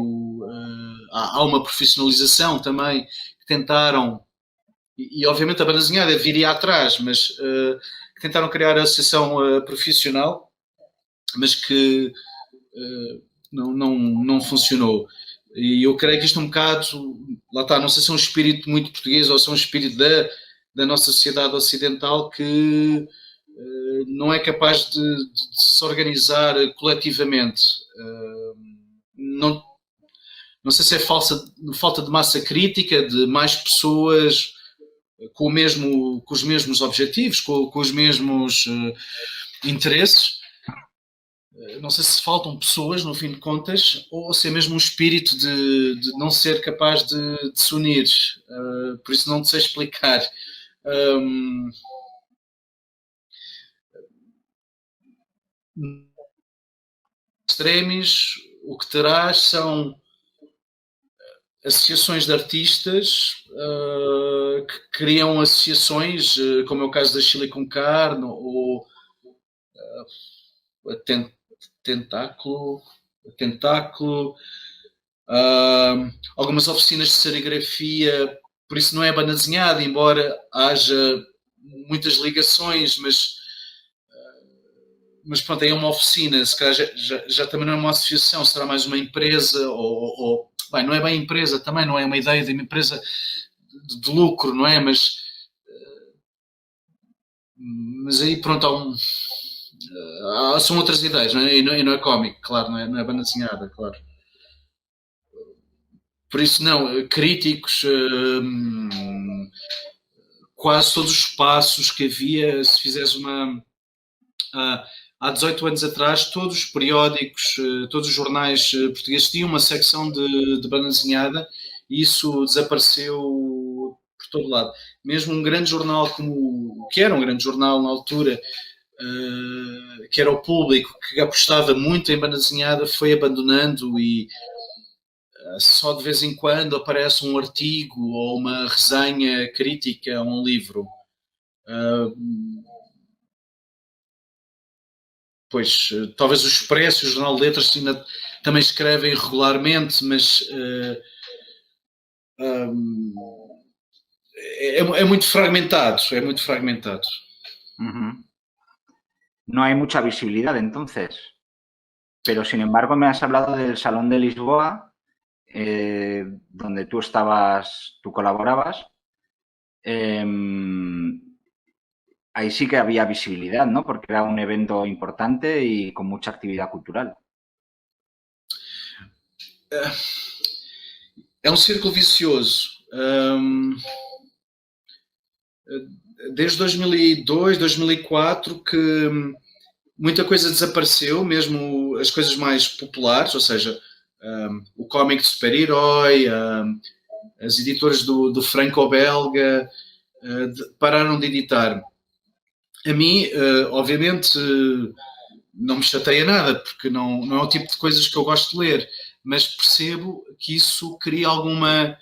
há uma profissionalização também, que tentaram, e obviamente a banda desenhada viria atrás, mas que tentaram criar a associação profissional, mas que não funcionou. E eu creio que isto é um bocado, lá está, não sei se é um espírito muito português ou se é um espírito da nossa sociedade ocidental que não é capaz de se organizar coletivamente. Não sei se é falta de massa crítica, de mais pessoas com os mesmos objetivos, com os mesmos interesses. Não sei se faltam pessoas, no fim de contas, ou se é mesmo um espírito de não ser capaz de se unir. Por isso não te sei explicar. Extremis, o que terás são associações de artistas que criam associações, como é o caso da Silicon Carne ou Tentáculo, algumas oficinas de serigrafia, por isso não é banda desenhada, embora haja muitas ligações, mas pronto, é uma oficina, se calhar já também não é uma associação, será mais uma empresa, ou bem, não é bem empresa, também não é uma ideia de uma empresa de lucro, não é? Mas aí pronto, são outras ideias, não é? E não é cómico, claro, não é banda desenhada, claro. Por isso, não, críticos, quase todos os passos que havia, se fizeres uma. Há 18 anos atrás, todos os periódicos, todos os jornais portugueses tinham uma secção de banda desenhada e isso desapareceu por todo lado. Mesmo um grande jornal que era um grande jornal na altura, que era o Público, que apostava muito em banda desenhada, foi abandonando e só de vez em quando aparece um artigo ou uma resenha crítica a um livro. Pois, talvez o Expresso e o Jornal de Letras também escrevem regularmente, mas é muito fragmentado, No hay mucha visibilidad entonces, pero sin embargo me has hablado del Salón de Lisboa, donde tú colaborabas. Ahí sí que había visibilidad, ¿no? Porque era un evento importante y con mucha actividad cultural. É um círculo vicioso. Desde 2002, 2004 que muita coisa desapareceu, mesmo as coisas mais populares, ou seja, o cómic de super-herói, as editoras do franco-belga pararam de editar. A mim, obviamente, não me chateia nada, porque não é o tipo de coisas que eu gosto de ler, mas percebo que isso cria alguma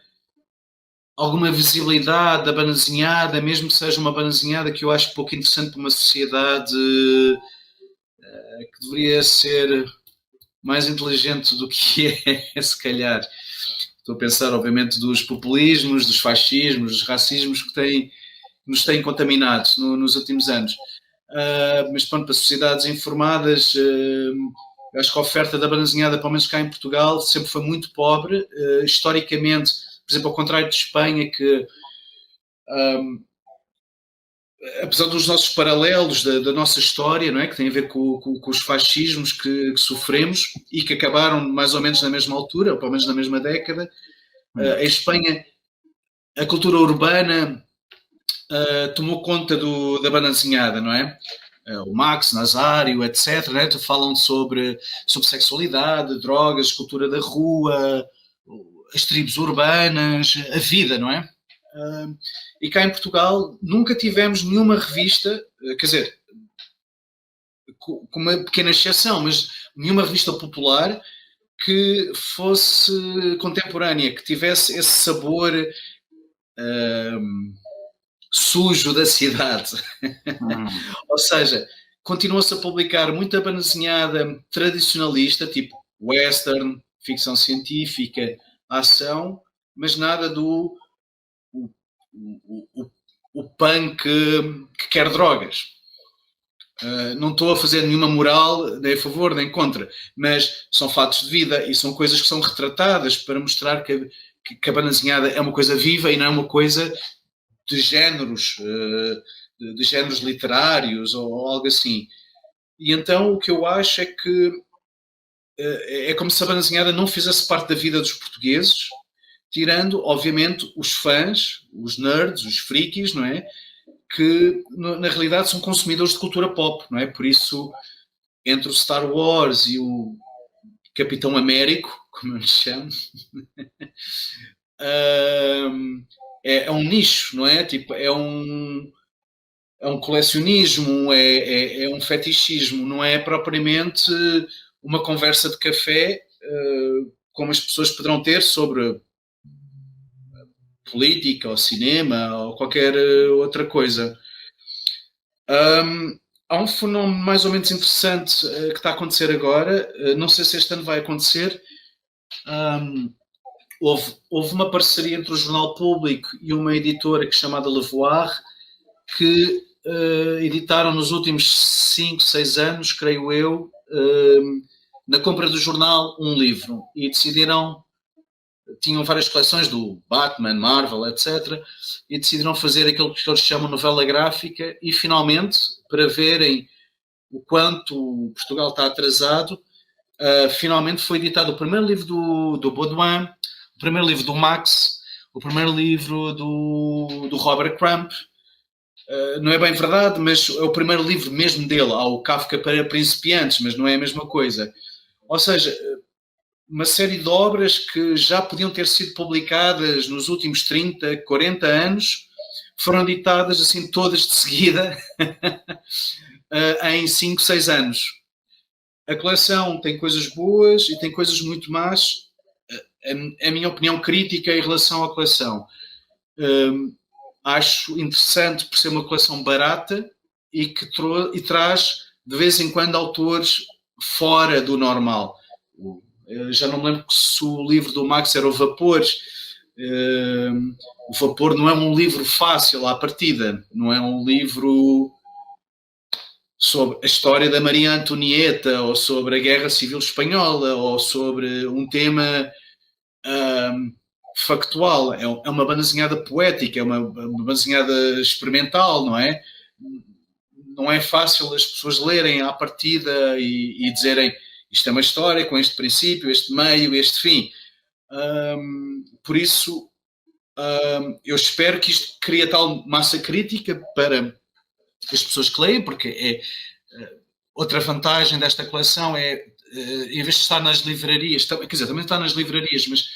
visibilidade da banda desenhada, mesmo que seja uma banda desenhada que eu acho pouco interessante para uma sociedade que deveria ser mais inteligente do que é, se calhar. Estou a pensar, obviamente, dos populismos, dos fascismos, dos racismos que nos têm contaminados nos últimos anos. Mas pronto, para sociedades informadas, acho que a oferta da banda desenhada, pelo menos cá em Portugal, sempre foi muito pobre. Historicamente, por exemplo, ao contrário de Espanha, que apesar dos nossos paralelos, da nossa história, não é? Que tem a ver com os fascismos que sofremos e que acabaram mais ou menos na mesma altura, ou pelo menos na mesma década. Em Espanha, a cultura urbana tomou conta da banda desenhada, não é? O Max, Nazário, etc., né? Falam sobre sexualidade, drogas, cultura da rua, as tribos urbanas, a vida, não é? E cá em Portugal nunca tivemos nenhuma revista, quer dizer, com uma pequena exceção, mas nenhuma revista popular que fosse contemporânea, que tivesse esse sabor sujo da cidade. Ou seja, continua-se a publicar muita banda desenhada tradicionalista, tipo western, ficção científica, ação, mas nada do o punk que quer drogas. Não estou a fazer nenhuma moral, nem a favor, nem contra, mas são fatos de vida e são coisas que são retratadas para mostrar que a banda desenhada é uma coisa viva e não é uma coisa de géneros, de géneros literários ou algo assim. E então o que eu acho é que é como se a banda desenhada não fizesse parte da vida dos portugueses, tirando, obviamente, os fãs, os nerds, os frikis, não é? Que na realidade são consumidores de cultura pop, não é? Por isso, entre o Star Wars e o Capitão Américo, como eu lhe chamo, é um nicho, não é? Tipo, é um colecionismo, é um fetichismo, não é propriamente uma conversa de café como as pessoas poderão ter sobre política ou cinema ou qualquer outra coisa. Há um fenómeno mais ou menos interessante que está a acontecer agora, não sei se este ano vai acontecer. Houve uma parceria entre o Jornal Público e uma editora chamada Levoar, que editaram nos últimos 5, 6 anos, creio eu, na compra do jornal, um livro. E decidiram, tinham várias coleções do Batman, Marvel, etc. E decidiram fazer aquilo que eles chamam novela gráfica e, finalmente, para verem o quanto Portugal está atrasado, finalmente foi editado o primeiro livro do Baudouin, o primeiro livro do Max, o primeiro livro do Robert Crumb. Não é bem verdade, mas é o primeiro livro mesmo dele. Há o Kafka para principiantes, mas não é a mesma coisa. Ou seja, uma série de obras que já podiam ter sido publicadas nos últimos 30, 40 anos, foram editadas assim todas de seguida em 5, 6 anos. A coleção tem coisas boas e tem coisas muito más. A minha opinião crítica em relação à coleção. Acho interessante por ser uma coleção barata e que traz de vez em quando autores fora do normal. Já não me lembro se o livro do Max era o Vapores. O Vapor não é um livro fácil à partida, não é um livro sobre a história da Maria Antonieta ou sobre a Guerra Civil Espanhola ou sobre um tema factual. É uma banda desenhada poética, é uma banda desenhada experimental, não é? Não é fácil as pessoas lerem à partida e dizerem isto é uma história com este princípio, este meio, este fim. Por isso, eu espero que isto crie tal massa crítica para as pessoas que leem, porque outra vantagem desta coleção é, em vez de estar nas livrarias, quer dizer, também está nas livrarias, mas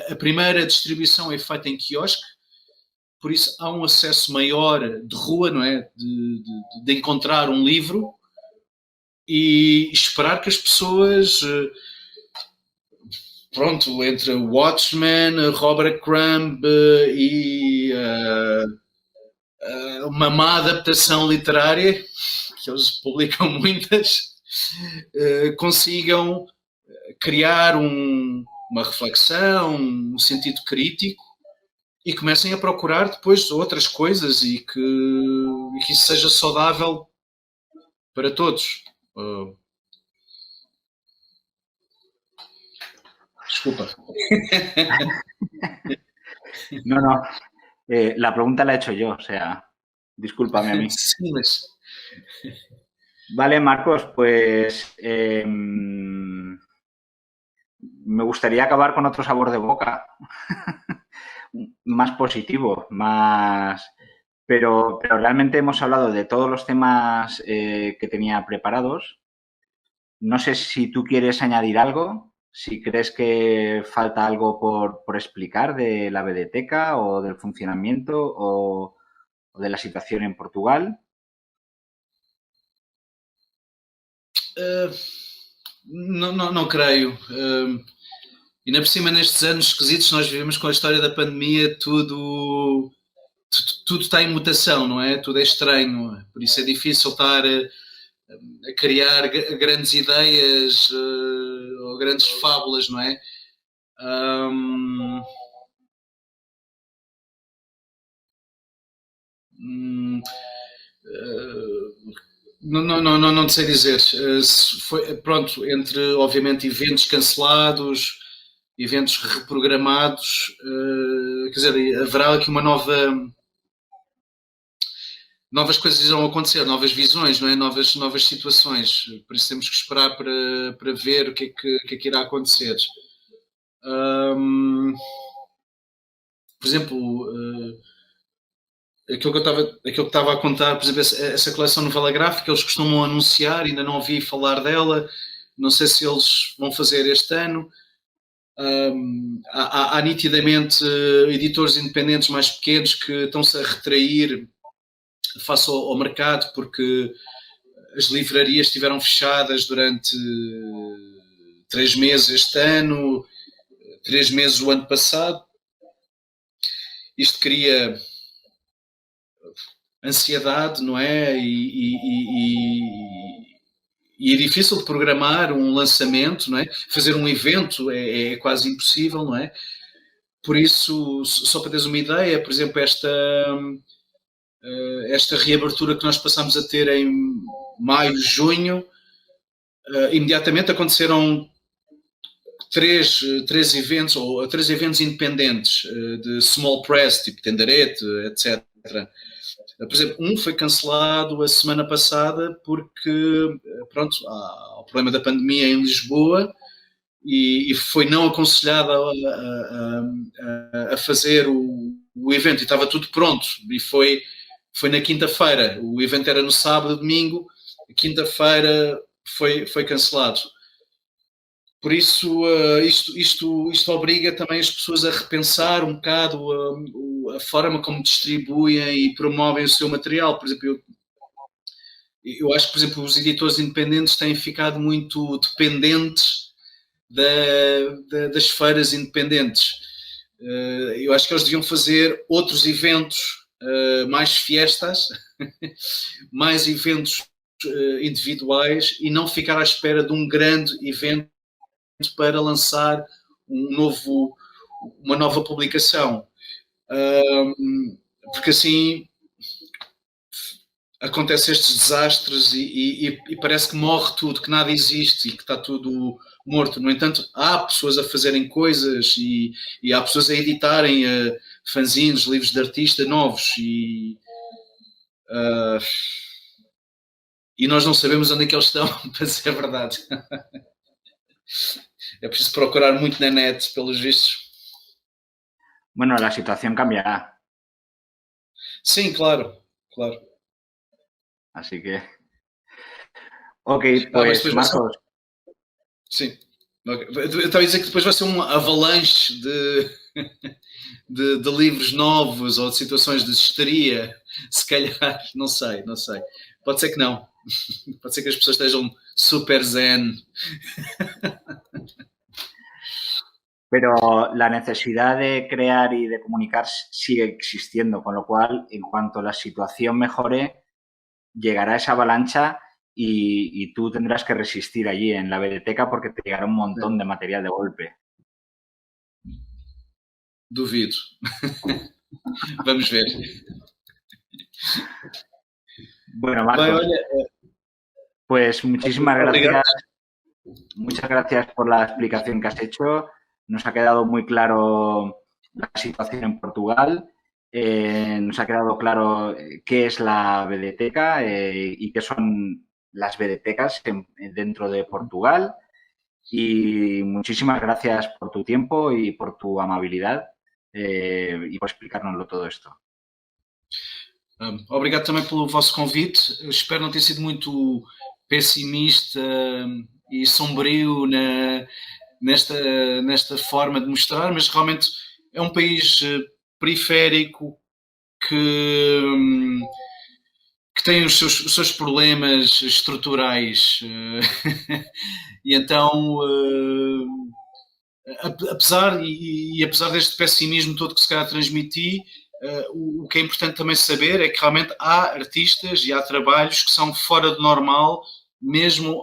a primeira distribuição é feita em quiosque, por isso há um acesso maior de rua, não é? De encontrar um livro e esperar que as pessoas, pronto, entre Watchmen, Robert Crumb e uma má adaptação literária, que eles publicam muitas, consigam criar uma reflexão, um sentido crítico e comecem a procurar depois outras coisas e que isso seja saudável para todos. Disculpa. No, la pregunta la he hecho yo, o sea, Discúlpame a mí. Sim, mas... Vale, Marcos, pues me gustaría acabar con otro sabor de boca, más positivo, más... Pero realmente hemos hablado de todos los temas que tenía preparados. No sé si tú quieres añadir algo, si crees que falta algo por explicar de la BDTeca o del funcionamiento o de la situación en Portugal. Não creio. E ainda por cima, nestes anos esquisitos, nós vivemos com a história da pandemia, tudo está em mutação, não é? Tudo é estranho. Por isso é difícil estar a criar grandes ideias ou grandes fábulas, não é? Não sei dizer. Foi, pronto, entre, obviamente, eventos cancelados, eventos reprogramados, quer dizer, haverá aqui uma novas coisas vão acontecer, novas visões, não é? Novas situações. Por isso temos que esperar para ver o que é que irá acontecer. Por exemplo, aquilo que estava a contar, por exemplo, essa coleção novela gráfica, eles costumam anunciar, ainda não ouvi falar dela, não sei se eles vão fazer este ano. Há nitidamente editores independentes mais pequenos que estão-se a retrair face ao mercado, porque as livrarias estiveram fechadas durante 3 meses este ano, 3 meses o ano passado. Isto cria ansiedade, não é? E é difícil de programar um lançamento, não é? Fazer um evento é quase impossível, não é? Por isso, só para teres uma ideia, por exemplo, esta reabertura que nós passamos a ter em maio, junho, imediatamente aconteceram três eventos, ou 3 eventos independentes de small press, tipo Tenderete, etc. Por exemplo, um foi cancelado a semana passada porque, pronto, há o problema da pandemia em Lisboa e foi não aconselhado a fazer o evento, e estava tudo pronto, e foi na quinta-feira. O evento era no sábado e domingo, quinta-feira foi cancelado. Por isso, isto obriga também as pessoas a repensar um bocado a forma como distribuem e promovem o seu material. Por exemplo, eu acho que, por exemplo, os editores independentes têm ficado muito dependentes das feiras independentes. Eu acho que eles deviam fazer outros eventos, mais fiestas, mais eventos individuais, e não ficar à espera de um grande evento para lançar uma nova publicação. Porque assim acontecem estes desastres e parece que morre tudo, que nada existe e que está tudo morto. No entanto, há pessoas a fazerem coisas e há pessoas a editarem fanzines, livros de artista novos e nós não sabemos onde é que eles estão, para dizer a verdade. É preciso procurar muito na net, pelos vistos. Bueno, la situación cambiará. Sim, claro. Así que... Ok, pues Marcos... Sim. Eu estava a dizer que depois vai ser uma avalanche de livros novos ou de situações de histeria. Se calhar, não sei. Pode ser que não. Pode ser que as pessoas estejam super zen. Pero la necesidad de crear y de comunicar sigue existiendo, con lo cual, en cuanto la situación mejore, llegará esa avalancha y tú tendrás que resistir allí en la BDTeca porque te llegará un montón de material de golpe. Duvido. Vamos ver. Bueno, Marcos, pues muchísimas gracias. Muchas gracias por la explicación que has hecho. Nos ha quedado muy claro la situación en Portugal. Nos ha quedado claro qué es la BDTeca y qué son las BDTecas dentro de Portugal. Y muchísimas gracias por tu tiempo y por tu amabilidad y por explicárnoslo todo esto. Obrigado também pelo vosso convite. Eu espero não ter sido muito pessimista e sombrio nesta forma de mostrar, mas realmente é um país periférico que tem os seus problemas estruturais. E então, apesar deste pessimismo todo que se calhar transmiti, o que é importante também saber é que realmente há artistas e há trabalhos que são fora do normal, mesmo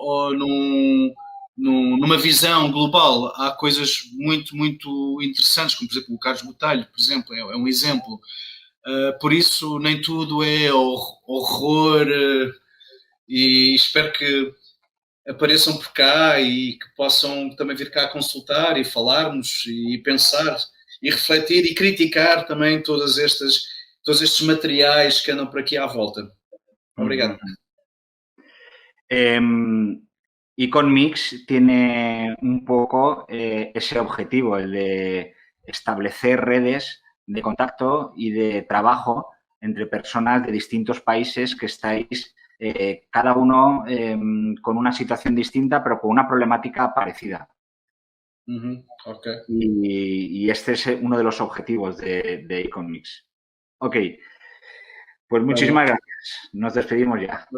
numa visão global. Há coisas muito, muito interessantes, como por exemplo o Carlos Botelho, por exemplo, é um exemplo. Por isso, nem tudo é horror, e espero que apareçam por cá e que possam também vir cá consultar e falarmos e pensar e refletir e criticar também todos estes materiais que andam por aqui à volta. Obrigado. Icon Mix tiene un poco ese objetivo, el de establecer redes de contacto y de trabajo entre personas de distintos países que estáis cada uno con una situación distinta, pero con una problemática parecida. Okay. Y este es uno de los objetivos de Icon Mix. Ok, pues muchísimas gracias. Nos despedimos ya.